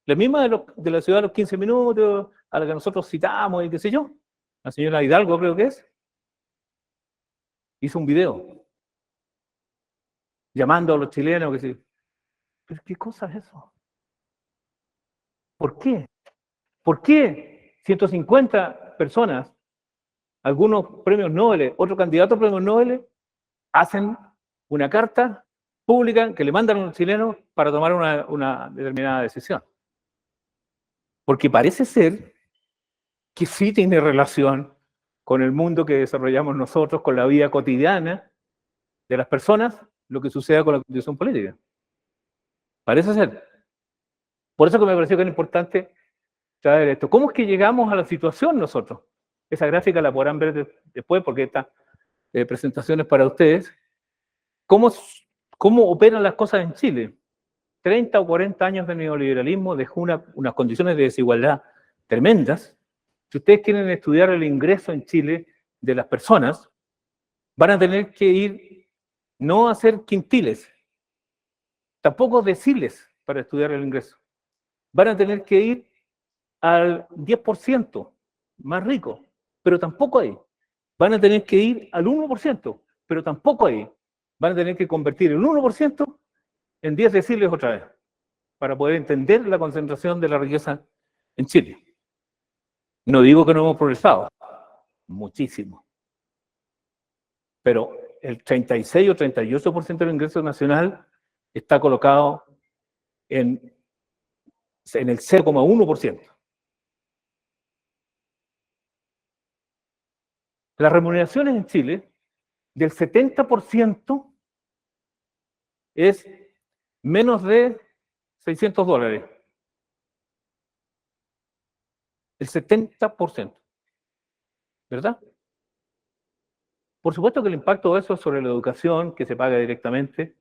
La misma de la ciudad de los 15 minutos, a la que nosotros citamos y qué sé yo. La señora Hidalgo creo que es. Hizo un video llamando a los chilenos que sí. ¿Pero qué cosa es eso? ¿Por qué? ¿Por qué 150 personas, algunos premios Nobel, otros candidatos a premios Nobel, hacen una carta pública que le mandan a los chilenos para tomar una determinada decisión? Porque parece ser que sí tiene relación con el mundo que desarrollamos nosotros, con la vida cotidiana de las personas, lo que suceda con la constitución política. Parece ser. Por eso que me pareció que era importante traer esto. ¿Cómo es que llegamos a la situación nosotros? Esa gráfica la podrán ver después, porque esta presentación es para ustedes. ¿Cómo operan las cosas en Chile? 30 o 40 años de neoliberalismo dejó unas condiciones de desigualdad tremendas. Si ustedes quieren estudiar el ingreso en Chile de las personas, van a tener que ir no a hacer quintiles, tampoco deciles para estudiar el ingreso. Van a tener que ir al 10% más rico, pero tampoco ahí. Van a tener que ir al 1%, pero tampoco ahí. Van a tener que convertir el 1% en 10 deciles otra vez, para poder entender la concentración de la riqueza en Chile. No digo que no hemos progresado, muchísimo. Pero el 36 o 38% del ingreso nacional está colocado en el 0,1%. Las remuneraciones en Chile, del 70% es menos de $600. El 70%. ¿Verdad? Por supuesto que el impacto de eso es sobre la educación, que se paga directamente.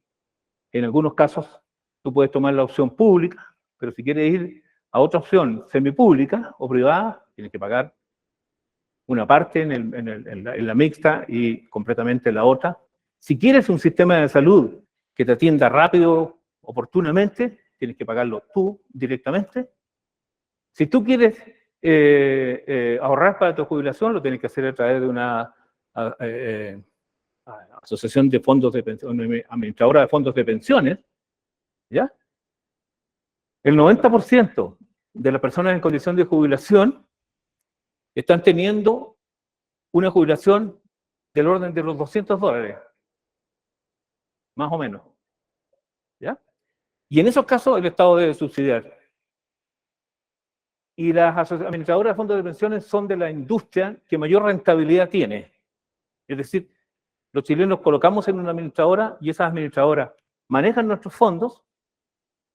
En algunos casos, tú puedes tomar la opción pública, pero si quieres ir a otra opción semipública o privada, tienes que pagar una parte en la mixta y completamente la otra. Si quieres un sistema de salud que te atienda rápido, oportunamente, tienes que pagarlo tú directamente. Si tú quieres ahorrar para tu jubilación, lo tienes que hacer a través de una asociación de fondos de pensiones, administradora de fondos de pensiones, ¿ya? El 90% de las personas en condición de jubilación están teniendo una jubilación del orden de los $200, más o menos, ¿ya? Y en esos casos el Estado debe subsidiar. Y las administradoras de fondos de pensiones son de la industria que mayor rentabilidad tiene. Es decir, los chilenos colocamos en una administradora y esas administradoras manejan nuestros fondos,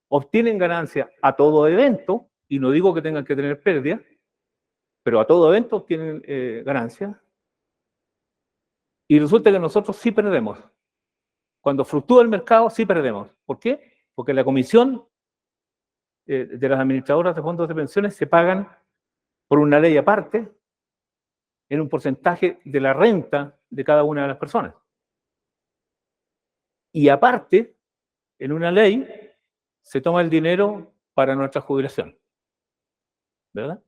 obtienen ganancias a todo evento, y no digo que tengan que tener pérdidas, pero a todo evento obtienen ganancias, y resulta que nosotros sí perdemos. Cuando fluctúa el mercado, sí perdemos. ¿Por qué? Porque la comisión de las administradoras de fondos de pensiones se pagan por una ley aparte, en un porcentaje de la renta de cada una de las personas. Y aparte, en una ley, se toma el dinero para nuestra jubilación. ¿Verdad?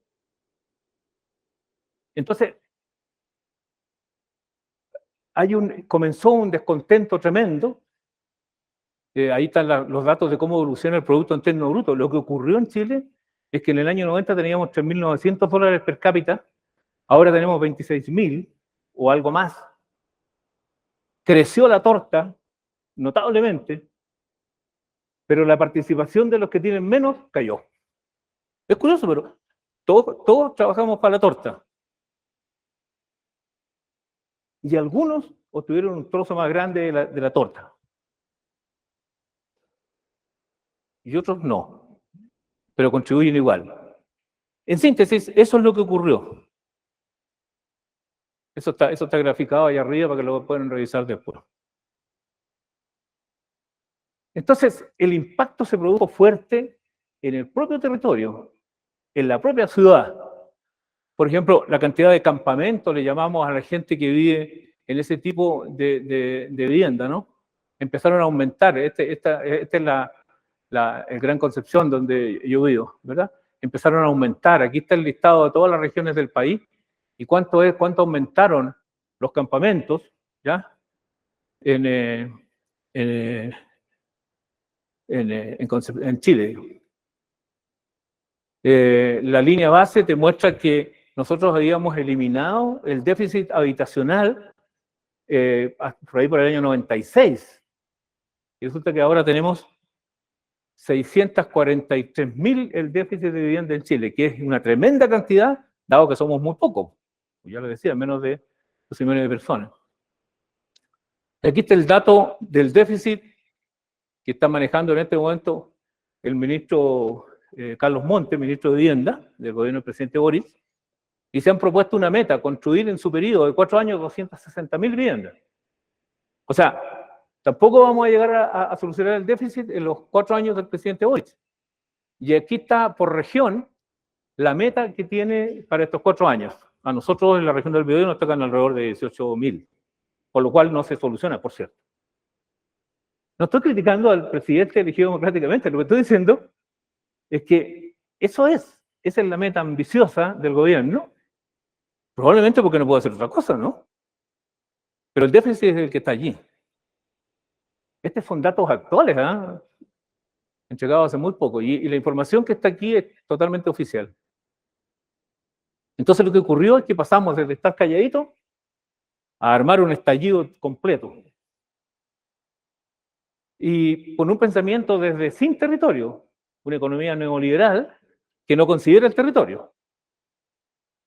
Entonces, comenzó un descontento tremendo. Ahí están los datos de cómo evoluciona el Producto Interno Bruto. Lo que ocurrió en Chile es que en el año 90 teníamos $3.900 per cápita, ahora tenemos 26.000 o algo más. Creció la torta notablemente, pero la participación de los que tienen menos cayó. Es curioso, pero todos trabajamos para la torta. Y algunos obtuvieron un trozo más grande de la torta. Y otros no, pero contribuyen igual. En síntesis, eso es lo que ocurrió. Eso está graficado ahí arriba para que lo puedan revisar después. Entonces, el impacto se produjo fuerte en el propio territorio, en la propia ciudad. Por ejemplo, la cantidad de campamentos, le llamamos a la gente que vive en ese tipo de vivienda, ¿no? Empezaron a aumentar. Este es el Gran Concepción, donde yo vivo, ¿verdad? Empezaron a aumentar. Aquí está el listado de todas las regiones del país y cuánto aumentaron los campamentos, ¿ya? En Chile. La línea base te muestra que nosotros habíamos eliminado el déficit habitacional por ahí por el año 96. Y resulta que ahora tenemos 643.000 el déficit de vivienda en Chile, que es una tremenda cantidad, dado que somos muy pocos. Ya lo decía, menos de 12 millones de personas. Aquí está el dato del déficit que está manejando en este momento el ministro Carlos Montes, ministro de Vivienda del gobierno del presidente Boric, y se han propuesto una meta, construir en su periodo de 4 años 260.000 viviendas. O sea, tampoco vamos a llegar a solucionar el déficit en los 4 años del presidente Boric. Y aquí está por región la meta que tiene para estos 4 años. A nosotros en la región del Biobío nos tocan alrededor de 18.000, por lo cual no se soluciona, por cierto. No estoy criticando al presidente elegido democráticamente, lo que estoy diciendo es que esa es la meta ambiciosa del gobierno, probablemente porque no puede hacer otra cosa, ¿no? Pero el déficit es el que está allí. Estos son datos actuales, ¿eh? Entregados hace muy poco, y la información que está aquí es totalmente oficial. Entonces lo que ocurrió es que pasamos desde estar calladitos a armar un estallido completo. Y con un pensamiento desde sin territorio, una economía neoliberal que no considera el territorio.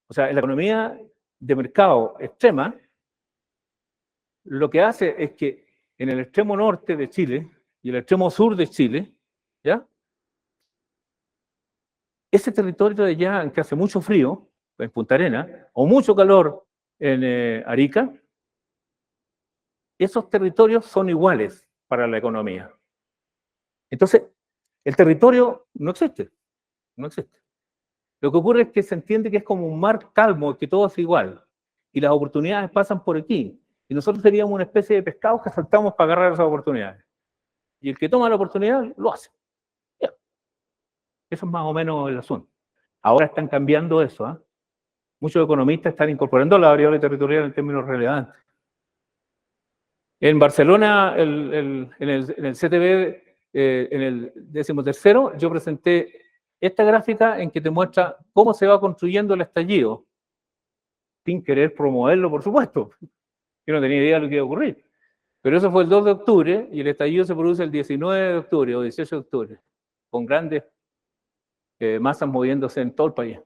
O sea, en la economía de mercado extrema, lo que hace es que en el extremo norte de Chile y el extremo sur de Chile, ¿ya? Ese territorio de allá en que hace mucho frío, en Punta Arenas, o mucho calor en Arica, esos territorios son iguales para la economía. Entonces, el territorio no existe, no existe. Lo que ocurre es que se entiende que es como un mar calmo, que todo es igual, y las oportunidades pasan por aquí, y nosotros seríamos una especie de pescados que saltamos para agarrar esas oportunidades. Y el que toma la oportunidad, lo hace. Yeah. Eso es más o menos el asunto. Ahora están cambiando eso, ¿eh? Muchos economistas están incorporando la variable territorial en términos relevantes. En Barcelona, en el CTB, en el 13º, yo presenté esta gráfica en que te muestra cómo se va construyendo el estallido, sin querer promoverlo, por supuesto. Yo no tenía idea de lo que iba a ocurrir. Pero eso fue el 2 de octubre y el estallido se produce el 19 de octubre o 18 de octubre, con grandes masas moviéndose en todo el país.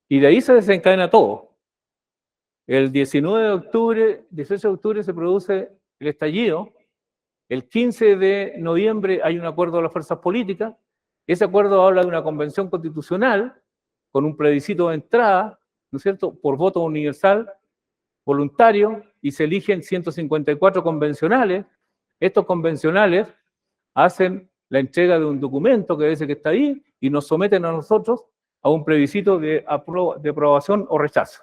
Y de ahí se desencadena todo. El 19 de octubre, 18 de octubre se produce el estallido. El 15 de noviembre hay un acuerdo de las fuerzas políticas. Ese acuerdo habla de una convención constitucional con un plebiscito de entrada, ¿no es cierto?, por voto universal, voluntario, y se eligen 154 convencionales. Estos convencionales hacen la entrega de un documento que dice que está ahí y nos someten a nosotros a un plebiscito de aprobación o rechazo.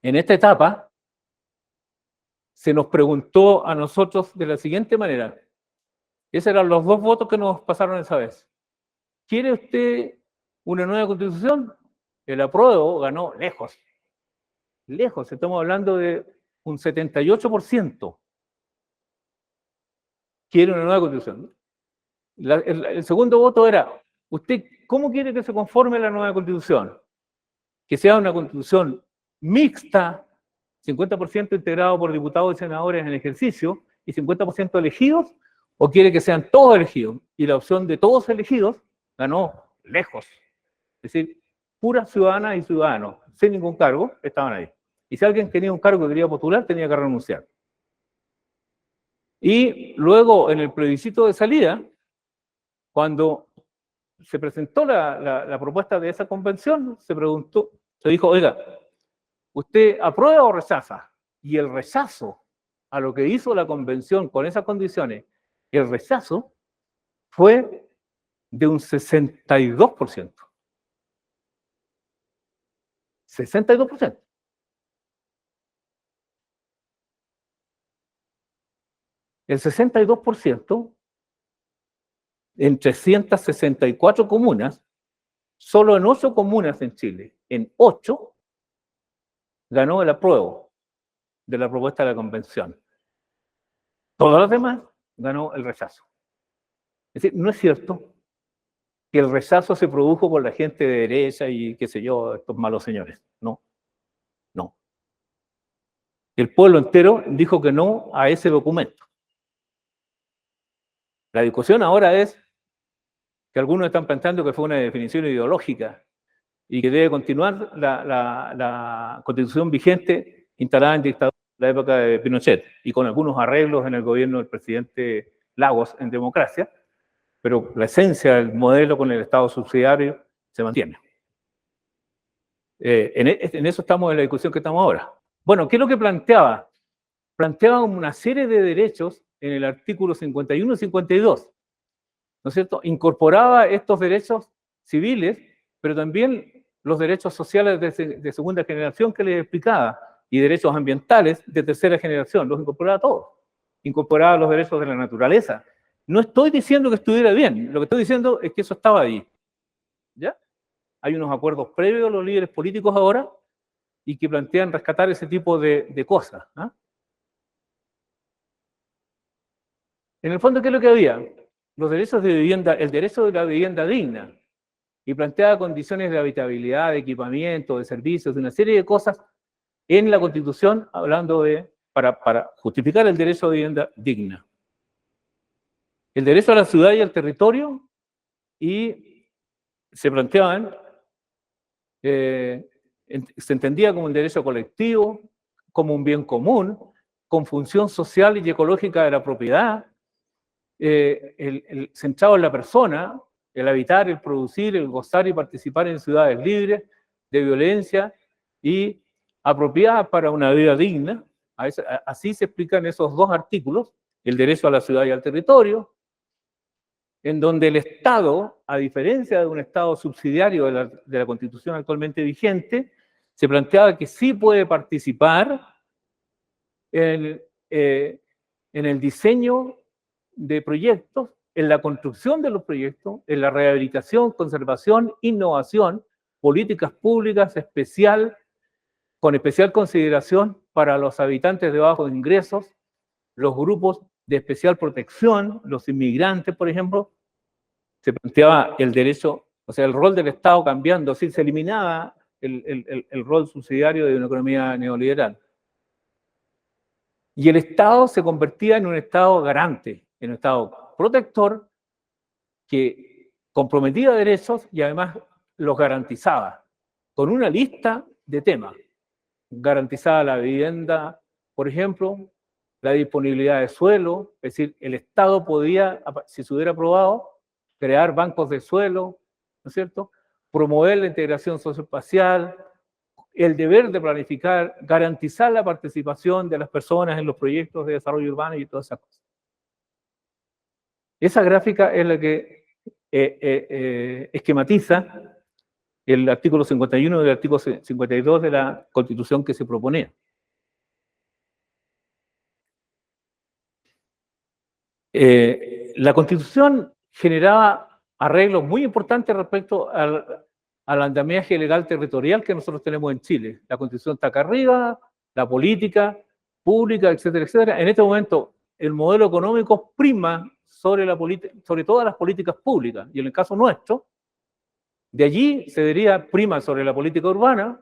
En esta etapa se nos preguntó a nosotros de la siguiente manera. Esos eran los 2 votos que nos pasaron esa vez. ¿Quiere usted una nueva constitución? El apruebo ganó lejos. Lejos, estamos hablando de un 78%. Quiere una nueva constitución. El segundo voto era, ¿usted cómo quiere que se conforme la nueva constitución? Que sea una constitución mixta, 50% integrado por diputados y senadores en ejercicio y 50% elegidos, o quiere que sean todos elegidos. Y la opción de todos elegidos ganó lejos. Es decir, puras ciudadanas y ciudadanos, sin ningún cargo, estaban ahí. Y si alguien tenía un cargo que quería postular, tenía que renunciar. Y luego, en el plebiscito de salida, cuando se presentó la propuesta de esa convención, se dijo, oiga, ¿usted aprueba o rechaza? Y el rechazo a lo que hizo la convención con esas condiciones, el rechazo fue de un 62%. 62%. el 62%, en 364 comunas, solo en 8 comunas en Chile, en 8, ganó el apruebo de la propuesta de la convención. Todas las demás ganó el rechazo. Es decir, no es cierto que el rechazo se produjo por la gente de derecha y qué sé yo, estos malos señores. No, no. El pueblo entero dijo que no a ese documento. La discusión ahora es que algunos están pensando que fue una definición ideológica y que debe continuar la constitución vigente instalada en dictadura en la época de Pinochet y con algunos arreglos en el gobierno del presidente Lagos en democracia, pero la esencia del modelo con el Estado subsidiario se mantiene. En eso estamos en la discusión que estamos ahora. Bueno, ¿qué es lo que planteaba? Planteaba una serie de derechos en el artículo 51 y 52, ¿no es cierto? Incorporaba estos derechos civiles, pero también los derechos sociales de segunda generación que les explicaba, y derechos ambientales de tercera generación, los incorporaba todos. Incorporaba los derechos de la naturaleza. No estoy diciendo que estuviera bien, lo que estoy diciendo es que eso estaba ahí. ¿Ya? Hay unos acuerdos previos a los líderes políticos ahora y que plantean rescatar ese tipo de cosas. ¿Ah? En el fondo, ¿qué es lo que había? Los derechos de vivienda, el derecho de la vivienda digna, y planteaba condiciones de habitabilidad, de equipamiento, de servicios, de una serie de cosas en la Constitución, hablando de, para justificar el derecho de vivienda digna. El derecho a la ciudad y al territorio, y se planteaban, se entendía como un derecho colectivo, como un bien común, con función social y ecológica de la propiedad, el centrado en la persona, el habitar, el producir, el gozar y participar en ciudades libres de violencia y apropiadas para una vida digna. Así se explican esos dos artículos, el derecho a la ciudad y al territorio, en donde el Estado, a diferencia de un Estado subsidiario de la Constitución actualmente vigente, se planteaba que sí puede participar en el diseño de proyectos, en la construcción de los proyectos, en la rehabilitación, conservación, innovación, políticas públicas con especial consideración para los habitantes de bajos ingresos, los grupos de especial protección, los inmigrantes, por ejemplo. Se planteaba el derecho, o sea, el rol del Estado cambiando, así se eliminaba el rol subsidiario de una economía neoliberal. Y el Estado se convertía en un Estado garante, en un Estado protector que comprometía derechos y además los garantizaba con una lista de temas. Garantizaba la vivienda, por ejemplo, la disponibilidad de suelo, es decir, el Estado podía, si se hubiera aprobado, crear bancos de suelo, ¿no es cierto? Promover la integración socioespacial, el deber de planificar, garantizar la participación de las personas en los proyectos de desarrollo urbano y todas esas cosas. Esa gráfica es la que esquematiza el artículo 51 y el artículo 52 de la Constitución que se proponía. La Constitución generaba arreglos muy importantes respecto al andamiaje legal territorial que nosotros tenemos en Chile. La Constitución está acá arriba, la política pública, etcétera, etcétera. En este momento, el modelo económico prima sobre todas las políticas públicas, y en el caso nuestro, de allí se diría prima sobre la política urbana,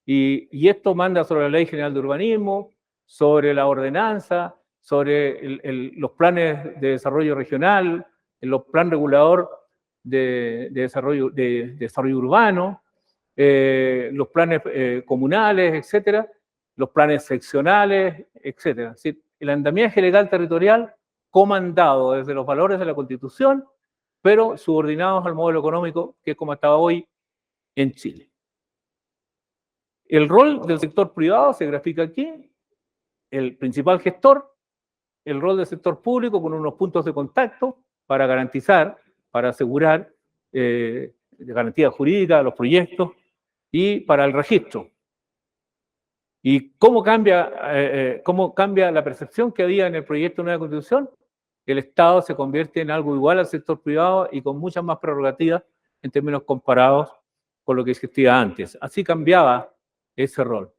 y esto manda sobre la Ley General de Urbanismo, sobre la ordenanza, sobre los planes de desarrollo regional, los planes regulador de desarrollo urbano, los planes comunales, etcétera, los planes seccionales, etcétera. Es decir, el andamiaje legal territorial comandado desde los valores de la Constitución, pero subordinados al modelo económico que es como estaba hoy en Chile. El rol del sector privado se grafica aquí, el principal gestor, el rol del sector público con unos puntos de contacto para garantizar, para asegurar garantía jurídica de los proyectos y para el registro. ¿Y cómo cambia la percepción que había en el proyecto de nueva constitución? El Estado se convierte en algo igual al sector privado y con muchas más prerrogativas en términos comparados con lo que existía antes. Así cambiaba ese rol.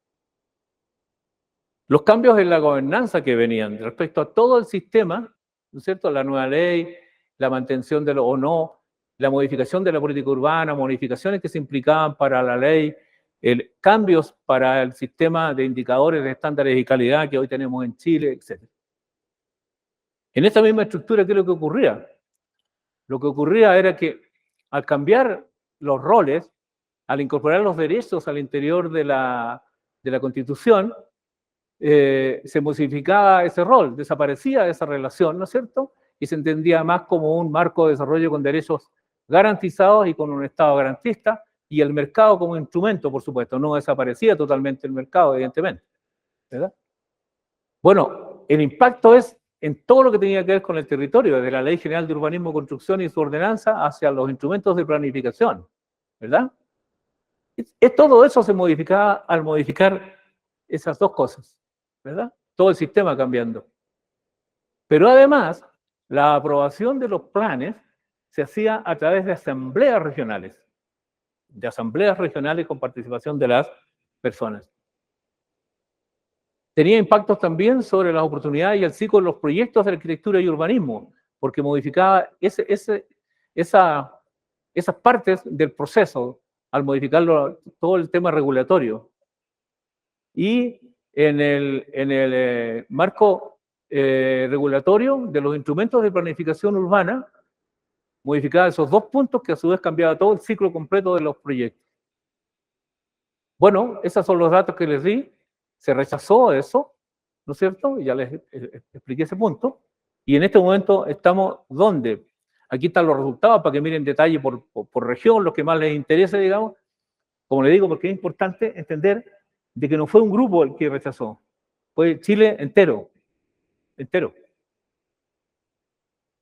Los cambios en la gobernanza que venían respecto a todo el sistema, ¿no es cierto? La nueva ley, la mantención de lo o no, la modificación de la política urbana, modificaciones que se implicaban para la ley, cambios para el sistema de indicadores de estándares y calidad que hoy tenemos en Chile, etc. En esta misma estructura, ¿qué es lo que ocurría? Lo que ocurría era que al cambiar los roles, al incorporar los derechos al interior de la Constitución, se modificaba ese rol, desaparecía esa relación, ¿no es cierto? Y se entendía más como un marco de desarrollo con derechos garantizados y con un Estado garantista, y el mercado como instrumento, por supuesto, no desaparecía totalmente el mercado, evidentemente, ¿verdad? Bueno, el impacto es en todo lo que tenía que ver con el territorio, desde la Ley General de Urbanismo, Construcción y su ordenanza hacia los instrumentos de planificación, ¿verdad? Todo eso se modificaba al modificar esas dos cosas, ¿verdad? Todo el sistema cambiando. Pero además, la aprobación de los planes se hacía a través de asambleas regionales con participación de las personas. Tenía impactos también sobre las oportunidades y el ciclo de los proyectos de arquitectura y urbanismo, porque modificaba esas partes del proceso al modificarlo todo el tema regulatorio. Y en el marco regulatorio de los instrumentos de planificación urbana, modificaba esos dos puntos que a su vez cambiaba todo el ciclo completo de los proyectos. Bueno, esos son los datos que les di. Se rechazó eso, ¿no es cierto? Ya les expliqué ese punto. Y en este momento estamos, ¿dónde? Aquí están los resultados para que miren en detalle por región, lo que más les interese, digamos. Como les digo, porque es importante entender de que no fue un grupo el que rechazó, fue Chile entero.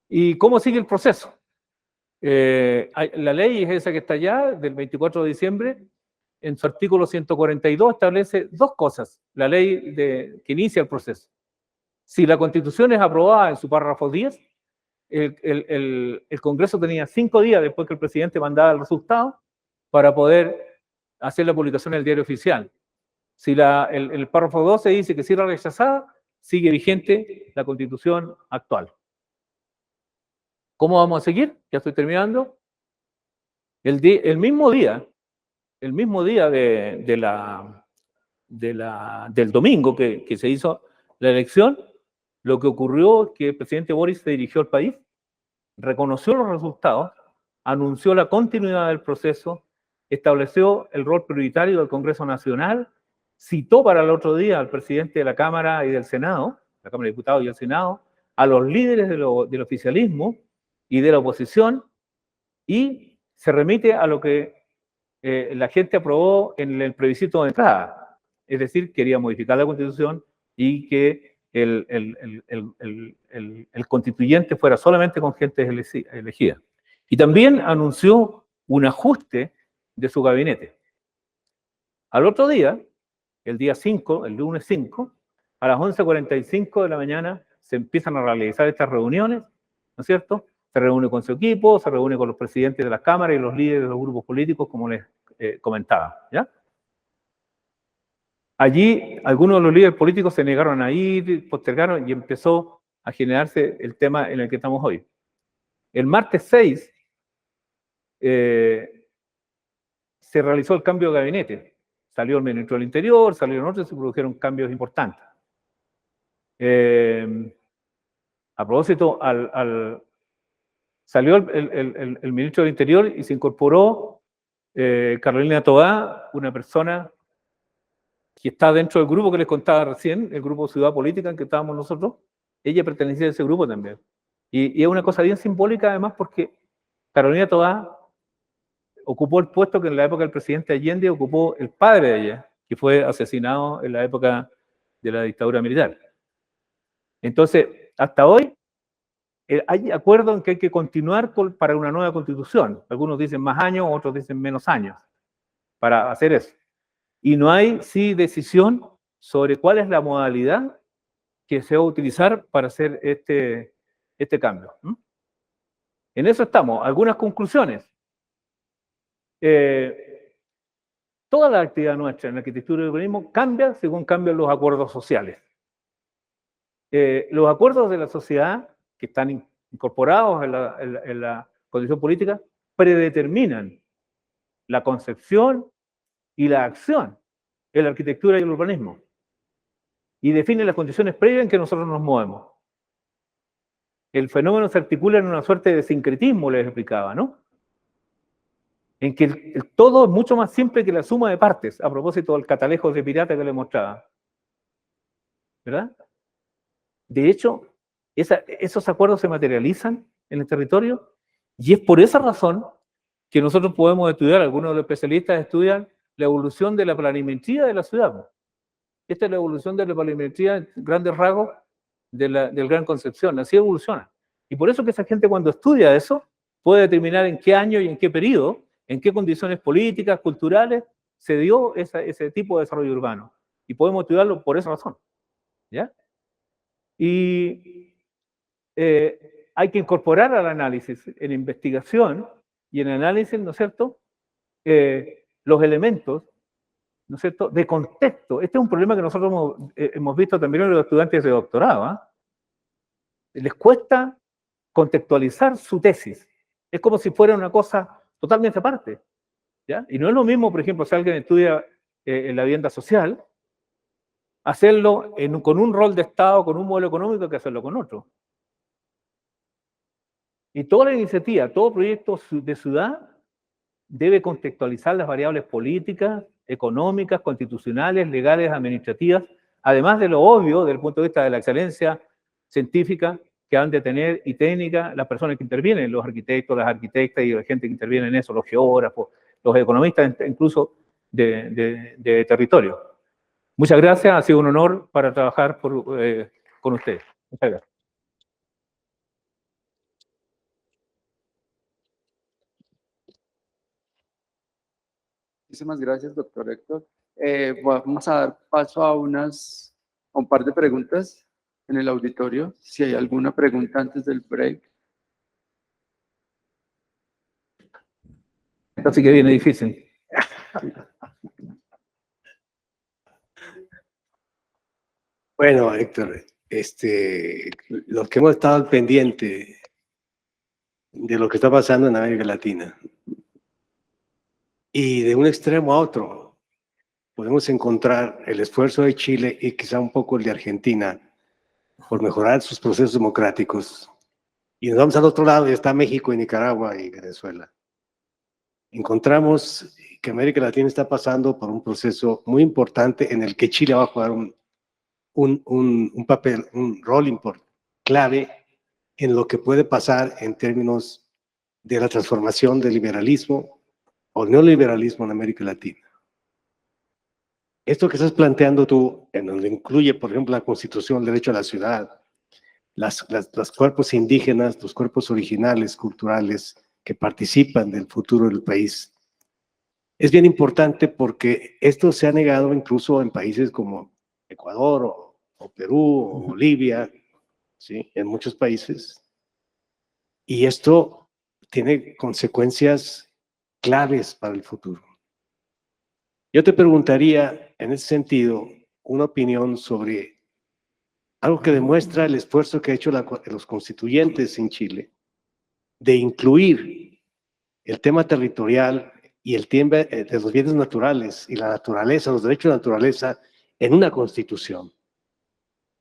¿Y cómo sigue el proceso? La ley es esa que está allá, del 24 de diciembre, en su artículo 142 establece dos cosas, la ley que inicia el proceso. Si la Constitución es aprobada en su párrafo 10, el Congreso tenía 5 días después que el presidente mandaba el resultado para poder hacer la publicación en el diario oficial. Si el párrafo 12 dice que si era rechazada, sigue vigente la Constitución actual. ¿Cómo vamos a seguir? Ya estoy terminando. El mismo día del domingo que se hizo la elección, lo que ocurrió es que el presidente Boric se dirigió al país, reconoció los resultados, anunció la continuidad del proceso, estableció el rol prioritario del Congreso Nacional, citó para el otro día al presidente de la Cámara y del Senado, la Cámara de Diputados y el Senado, a los líderes del oficialismo y de la oposición, y se remite a lo que la gente aprobó en el plebiscito de entrada, es decir, quería modificar la Constitución y que el constituyente fuera solamente con gente elegida. Y también anunció un ajuste de su gabinete. Al otro día, el día 5, el lunes 5, a las 11:45 de la mañana se empiezan a realizar estas reuniones, ¿no es cierto? Se reúne con su equipo, se reúne con los presidentes de las cámaras y los líderes de los grupos políticos, como les comentaba, ¿ya? Allí algunos de los líderes políticos se negaron a ir, postergaron y empezó a generarse el tema en el que estamos hoy. El martes 6 se realizó el cambio de gabinete. Salió el ministro del Interior, salieron otros y se produjeron cambios importantes. A propósito, salió el ministro del Interior y se incorporó Carolina Toá, una persona que está dentro del grupo que les contaba recién, el grupo Ciudad Política en que estábamos nosotros. Ella pertenecía a ese grupo también. Y es una cosa bien simbólica además porque Carolina Toá ocupó el puesto que en la época del presidente Allende ocupó el padre de ella, que fue asesinado en la época de la dictadura militar. Entonces, hasta hoy hay acuerdo en que hay que continuar para una nueva constitución. Algunos dicen más años, otros dicen menos años para hacer eso. Y no hay, sí, decisión sobre cuál es la modalidad que se va a utilizar para hacer este cambio. En eso estamos. Algunas conclusiones. Toda la actividad nuestra en arquitectura y urbanismo cambia según cambian los acuerdos sociales. Los acuerdos de la sociedad, que están incorporados en la condición política, predeterminan la concepción y la acción en la arquitectura y el urbanismo, y definen las condiciones previas en que nosotros nos movemos. El fenómeno se articula en una suerte de sincretismo, les explicaba, ¿no? En que el todo es mucho más simple que la suma de partes, a propósito del catalejo de pirata que le mostraba. ¿Verdad? De hecho, esos acuerdos se materializan en el territorio, y es por esa razón que nosotros podemos estudiar, algunos de los especialistas estudian la evolución de la planimetría de la ciudad. Esta es la evolución de la planimetría en grandes rasgos del Gran Concepción, así evoluciona. Y por eso que esa gente, cuando estudia eso, puede determinar en qué año y en qué periodo, en qué condiciones políticas, culturales, se dio ese tipo de desarrollo urbano. Y podemos estudiarlo por esa razón. ¿Ya? Y hay que incorporar al análisis, en investigación y en análisis, ¿no es cierto?, los elementos, ¿no es cierto?, de contexto. Este es un problema que nosotros hemos visto también en los estudiantes de doctorado. Les cuesta contextualizar su tesis. Es como si fuera una cosa totalmente aparte. ¿Ya? Y no es lo mismo, por ejemplo, si alguien estudia en la vivienda social, hacerlo con un rol de Estado, con un modelo económico, que hacerlo con otro. Y toda la iniciativa, todo proyecto de ciudad debe contextualizar las variables políticas, económicas, constitucionales, legales, administrativas, además de lo obvio desde el punto de vista de la excelencia científica que han de tener y técnica las personas que intervienen, los arquitectos, las arquitectas y la gente que interviene en eso, los geógrafos, los economistas, incluso de territorio. Muchas gracias, ha sido un honor para trabajar con ustedes. Muchas gracias. Muchísimas gracias, doctor Héctor. Vamos a dar paso a un par de preguntas en el auditorio. Si hay alguna pregunta antes del break. Así que viene difícil. Bueno, Héctor, los que hemos estado al pendiente de lo que está pasando en América Latina y de un extremo a otro, podemos encontrar el esfuerzo de Chile y quizá un poco el de Argentina por mejorar sus procesos democráticos. Y nos vamos al otro lado y está México y Nicaragua y Venezuela. Encontramos que América Latina está pasando por un proceso muy importante en el que Chile va a jugar un papel, un rol clave en lo que puede pasar en términos de la transformación del liberalismo o neoliberalismo en América Latina. Esto que estás planteando tú, en donde incluye, por ejemplo, la Constitución, el derecho a la ciudad, los cuerpos indígenas, los cuerpos originales, culturales, que participan del futuro del país, es bien importante porque esto se ha negado incluso en países como Ecuador o Perú o Bolivia, ¿sí? En muchos países. Y esto tiene consecuencias claves para el futuro. Yo te preguntaría, en ese sentido, una opinión sobre algo que demuestra el esfuerzo que ha hecho los constituyentes en Chile de incluir el tema territorial y el tema de los bienes naturales y la naturaleza, los derechos de la naturaleza en una constitución.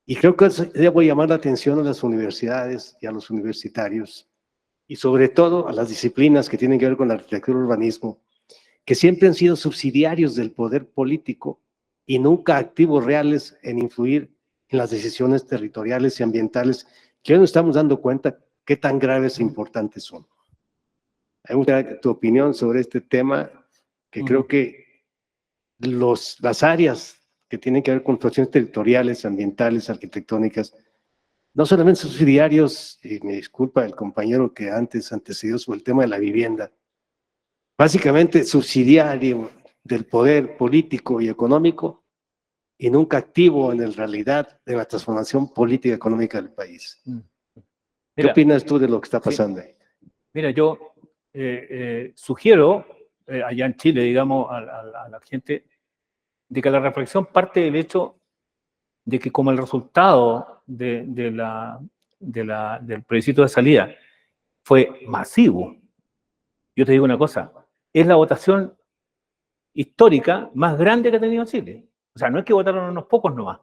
Y creo que debo llamar la atención a las universidades y a los universitarios y sobre todo a las disciplinas que tienen que ver con la arquitectura y urbanismo, que siempre han sido subsidiarios del poder político y nunca activos reales en influir en las decisiones territoriales y ambientales, que hoy nos estamos dando cuenta qué tan graves e importantes son. Me gustaría tu opinión sobre este tema, que creo que las áreas que tienen que ver con cuestiones territoriales, ambientales, arquitectónicas, no solamente subsidiarios, y me disculpa el compañero que antes antecedió sobre el tema de la vivienda, básicamente subsidiario del poder político y económico, y nunca activo en la realidad de la transformación política y económica del país. ¿Qué Mira, opinas tú de lo que está sí. pasando ahí? Mira, yo sugiero allá en Chile, digamos, a la gente, de que la reflexión parte del hecho de que como el resultado del plebiscito de salida fue masivo, yo te digo una cosa, es la votación histórica más grande que ha tenido Chile. O sea, no es que votaron unos pocos nomás,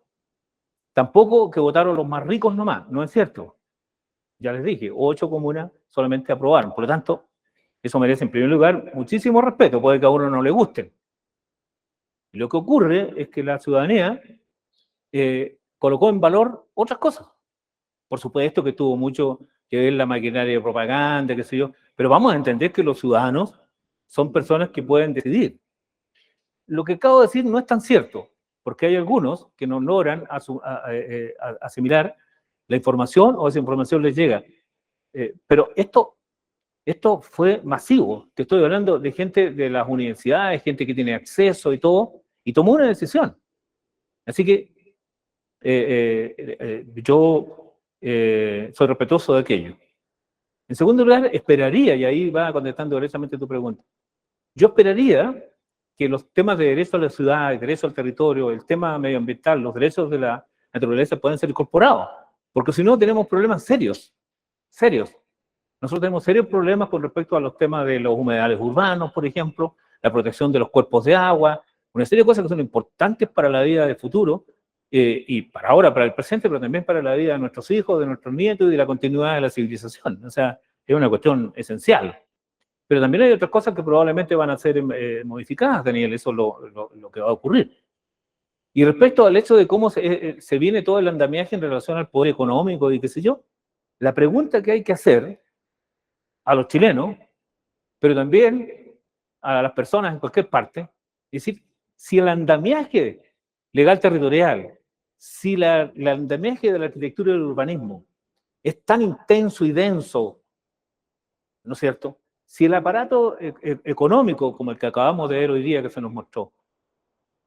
tampoco que votaron los más ricos nomás, no es cierto. Ya les dije, 8 comunas solamente aprobaron, por lo tanto, eso merece en primer lugar muchísimo respeto, puede que a uno no le guste. Y lo que ocurre es que la ciudadanía colocó en valor otras cosas. Por supuesto que tuvo mucho que ver la maquinaria de propaganda, qué sé yo, pero vamos a entender que los ciudadanos son personas que pueden decidir. Lo que acabo de decir no es tan cierto, porque hay algunos que no logran asimilar la información o esa información les llega. Pero esto fue masivo. Te estoy hablando de gente de las universidades, gente que tiene acceso y todo, y tomó una decisión. Así que yo soy respetuoso de aquello. En segundo lugar, esperaría, y ahí va contestando directamente tu pregunta, yo esperaría que los temas de derecho a la ciudad, el derecho al territorio, el tema medioambiental, los derechos de la naturaleza puedan ser incorporados, porque si no tenemos problemas serios, serios. Nosotros tenemos serios problemas con respecto a los temas de los humedales urbanos, por ejemplo, la protección de los cuerpos de agua, una serie de cosas que son importantes para la vida del futuro, y para ahora, para el presente, pero también para la vida de nuestros hijos, de nuestros nietos y de la continuidad de la civilización. O sea, es una cuestión esencial. Pero también hay otras cosas que probablemente van a ser modificadas, Daniel, eso es lo que va a ocurrir. Y respecto al hecho de cómo se viene todo el andamiaje en relación al poder económico y qué sé yo, la pregunta que hay que hacer a los chilenos, pero también a las personas en cualquier parte, es decir, si el andamiaje legal territorial, si el andamiaje de la arquitectura y del urbanismo es tan intenso y denso, ¿no es cierto? Si el aparato económico, como el que acabamos de ver hoy día que se nos mostró,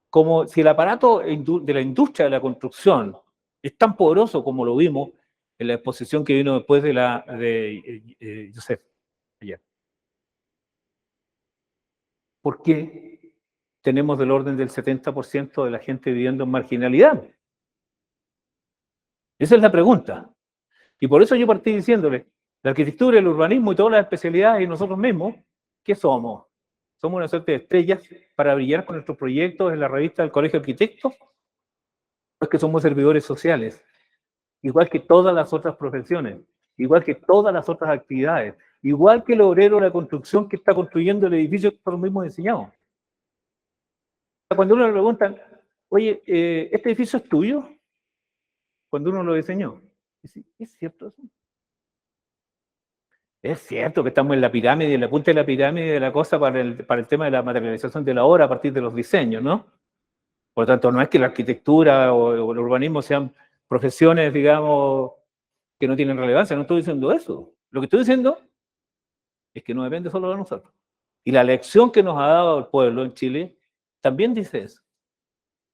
como si el aparato de la industria de la construcción es tan poderoso como lo vimos en la exposición que vino después de Joseph ayer. ¿Por qué tenemos del orden del 70% de la gente viviendo en marginalidad? Esa es la pregunta. Y por eso yo partí diciéndole, la arquitectura, el urbanismo y todas las especialidades y nosotros mismos, ¿qué somos? ¿Somos una suerte de estrellas para brillar con nuestros proyectos en la revista del Colegio de Arquitectos? ¿O es que somos servidores sociales? Igual que todas las otras profesiones, igual que todas las otras actividades, igual que el obrero de la construcción que está construyendo el edificio que nosotros mismos diseñamos. Cuando uno le preguntan, oye, ¿este edificio es tuyo? Cuando uno lo diseñó. ¿Es cierto eso? Es cierto que estamos en la pirámide, en la punta de la pirámide de la cosa para el tema de la materialización de la obra a partir de los diseños, ¿no? Por lo tanto, no es que la arquitectura o el urbanismo sean profesiones, digamos, que no tienen relevancia, no estoy diciendo eso. Lo que estoy diciendo es que no depende solo de nosotros. Y la lección que nos ha dado el pueblo en Chile también dice eso.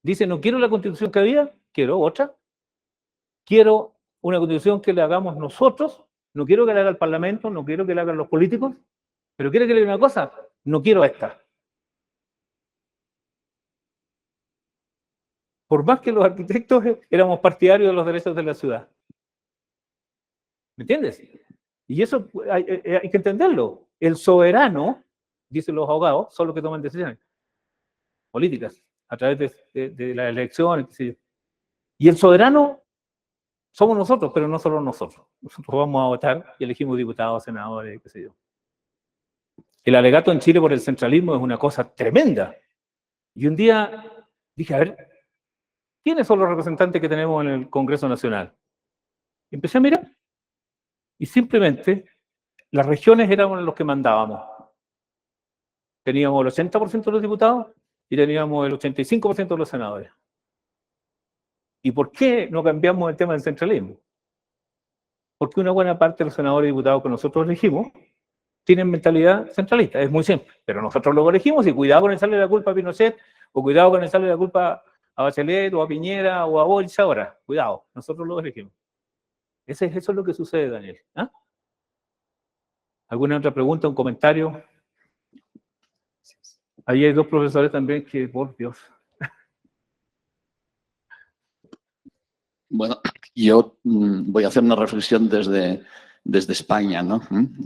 Dice, no quiero la constitución que había, quiero otra. Quiero una constitución que la hagamos nosotros, no quiero que la haga el Parlamento, no quiero que la hagan los políticos, pero quiero que le diga una cosa, no quiero esta. Por más que los arquitectos éramos partidarios de los derechos de la ciudad. ¿Me entiendes? Y eso hay que entenderlo. El soberano, dicen los abogados, son los que toman decisiones políticas a través de las elecciones, qué sé yo. Y el soberano somos nosotros, pero no solo nosotros. Nosotros vamos a votar y elegimos diputados, senadores, qué sé yo. El alegato en Chile por el centralismo es una cosa tremenda. Y un día dije, a ver, ¿quiénes son los representantes que tenemos en el Congreso Nacional? Y empecé a mirar. Y simplemente las regiones éramos los que mandábamos. Teníamos el 80% de los diputados y teníamos el 85% de los senadores. ¿Y por qué no cambiamos el tema del centralismo? Porque una buena parte de los senadores y diputados que nosotros elegimos tienen mentalidad centralista, es muy simple. Pero nosotros lo elegimos y cuidado con echarle la culpa a Pinochet o cuidado con echarle la culpa a Bachelet o a Piñera o a Boric ahora. Cuidado, nosotros lo elegimos. Eso es lo que sucede, Daniel. ¿Ah? ¿Alguna otra pregunta, un comentario? Ahí hay dos profesores también que, por Dios. Bueno, yo voy a hacer una reflexión desde España, ¿no?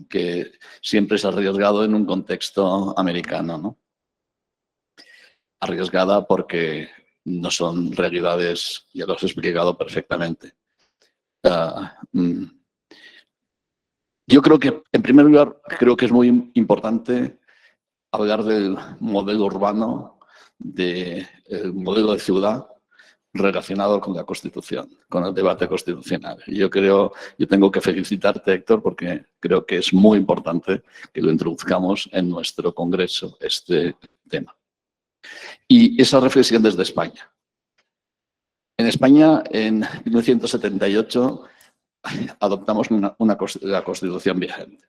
Que siempre es arriesgado en un contexto americano, ¿no? Arriesgada porque no son realidades, ya los he explicado perfectamente. Yo creo que, en primer lugar, creo que es muy importante hablar del modelo urbano, del modelo de ciudad relacionado con la Constitución, con el debate constitucional. Yo tengo que felicitarte, Héctor, porque creo que es muy importante que lo introduzcamos en nuestro Congreso, este tema. Y esa reflexión desde España. En España, en 1978, adoptamos la Constitución vigente.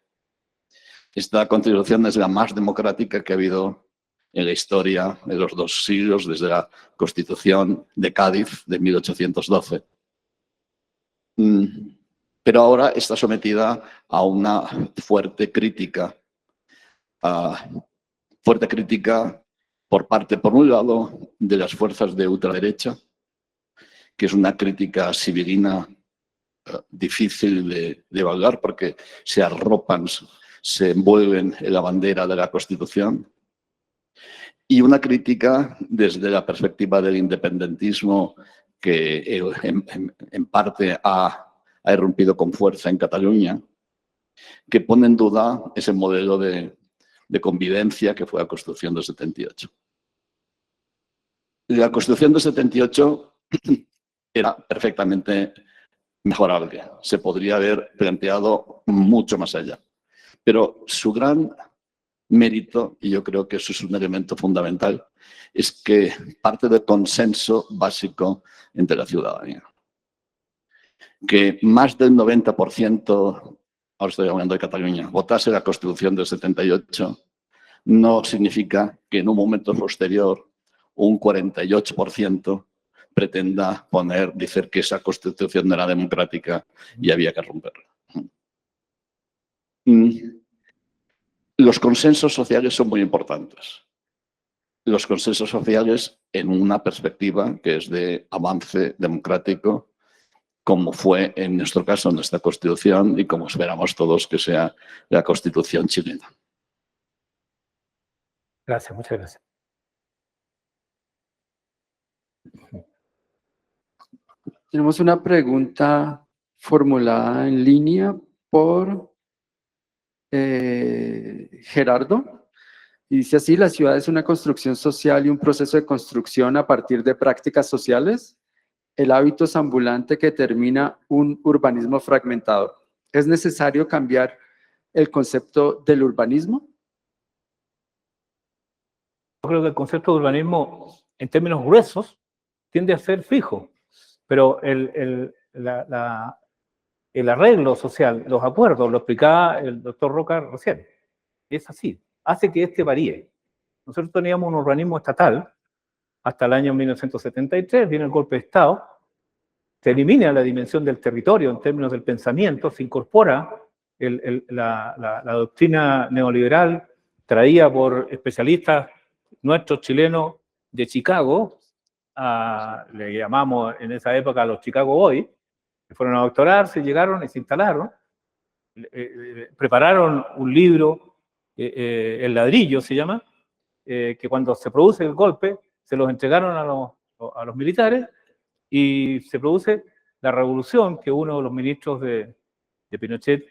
Esta Constitución es la más democrática que ha habido en la historia de los 2 siglos, desde la Constitución de Cádiz de 1812. Pero ahora está sometida a una fuerte crítica por parte, por un lado, de las fuerzas de ultraderecha, que es una crítica civilina difícil de evaluar porque se arropan, se envuelven en la bandera de la Constitución, y una crítica desde la perspectiva del independentismo que en parte ha irrumpido con fuerza en Cataluña, que pone en duda ese modelo de convivencia que fue la Constitución del 78. La Constitución del 78 era perfectamente mejorable, se podría haber planteado mucho más allá, pero su gran mérito, y yo creo que eso es un elemento fundamental, es que parte del consenso básico entre la ciudadanía. Que más del 90%, ahora estoy hablando de Cataluña, votase la Constitución del 78, no significa que en un momento posterior un 48% pretenda decir que esa Constitución no era democrática y había que romperla. Los consensos sociales son muy importantes. Los consensos sociales en una perspectiva que es de avance democrático, como fue en nuestro caso nuestra Constitución y como esperamos todos que sea la Constitución chilena. Gracias, muchas gracias. Tenemos una pregunta formulada en línea por Gerardo. Y dice así: ¿la ciudad es una construcción social y un proceso de construcción a partir de prácticas sociales? El hábito es ambulante que determina un urbanismo fragmentado. ¿Es necesario cambiar el concepto del urbanismo? Yo creo que el concepto de urbanismo, en términos gruesos, tiende a ser fijo, pero el arreglo social, los acuerdos, lo explicaba el doctor Roca recién, es así, hace que este varíe. Nosotros teníamos un urbanismo estatal hasta el año 1973, viene el golpe de Estado, se elimina la dimensión del territorio en términos del pensamiento, se incorpora la doctrina neoliberal traída por especialistas nuestros chilenos de Chicago, le llamamos en esa época a los Chicago Boys, que fueron a doctorarse, llegaron y se instalaron, prepararon un libro, El ladrillo se llama, que cuando se produce el golpe se los entregaron a los militares y se produce la revolución que uno de los ministros de Pinochet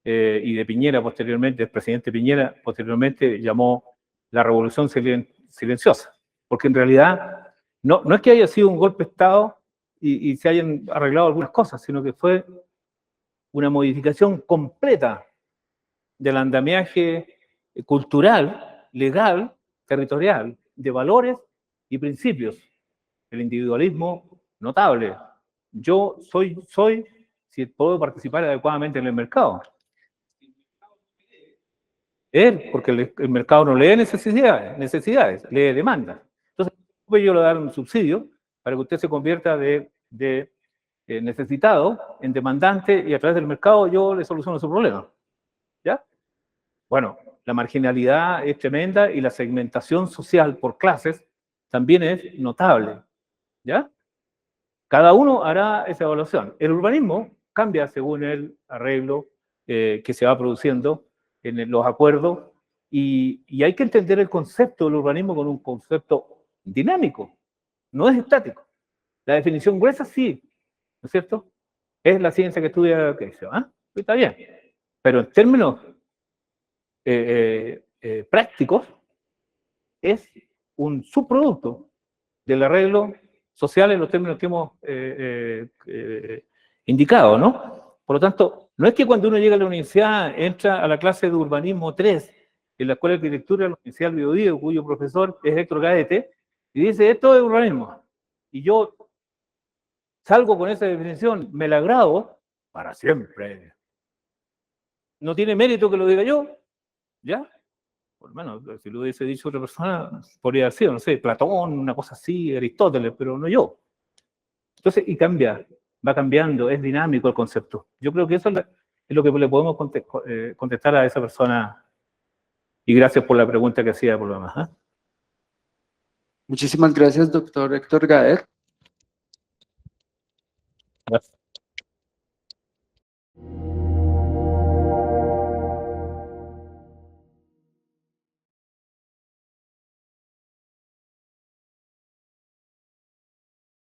y de Piñera posteriormente, el presidente Piñera posteriormente llamó la revolución silenciosa, porque en realidad no es que haya sido un golpe de Estado y se hayan arreglado algunas cosas, sino que fue una modificación completa del andamiaje cultural, legal, territorial, de valores y principios. El individualismo notable. Yo soy si puedo participar adecuadamente en el mercado. Porque el mercado no lee necesidades, lee demanda. Entonces, yo le dar un subsidio para que usted se convierta de necesitado en demandante y a través del mercado yo le soluciono su problema. ¿Ya? Bueno, la marginalidad es tremenda y la segmentación social por clases también es notable. ¿Ya? Cada uno hará esa evaluación. El urbanismo cambia según el arreglo que se va produciendo en los acuerdos y hay que entender el concepto del urbanismo con un concepto dinámico, no es estático. La definición gruesa sí, ¿no es cierto? Es la ciencia que estudia eso, ¿ah? Está bien. Pero en términos prácticos, es un subproducto del arreglo social en los términos que hemos indicado, ¿no? Por lo tanto, no es que cuando uno llega a la universidad, entra a la clase de urbanismo 3, en la Escuela de Arquitectura de la Universidad del Biobío, cuyo profesor es Héctor Gaete, y dice, esto es urbanismo. Y yo salgo con esa definición, me la grabo para siempre. No tiene mérito que lo diga yo, ¿ya? Por lo menos, si lo hubiese dicho otra persona, podría haber sido, no sé, Platón, una cosa así, Aristóteles, pero no yo. Entonces, y cambia, va cambiando, es dinámico el concepto. Yo creo que eso es lo que le podemos contestar a esa persona. Y gracias por la pregunta que hacía por lo demás. ¿Eh? Muchísimas gracias, doctor Héctor Gaet. Gracias.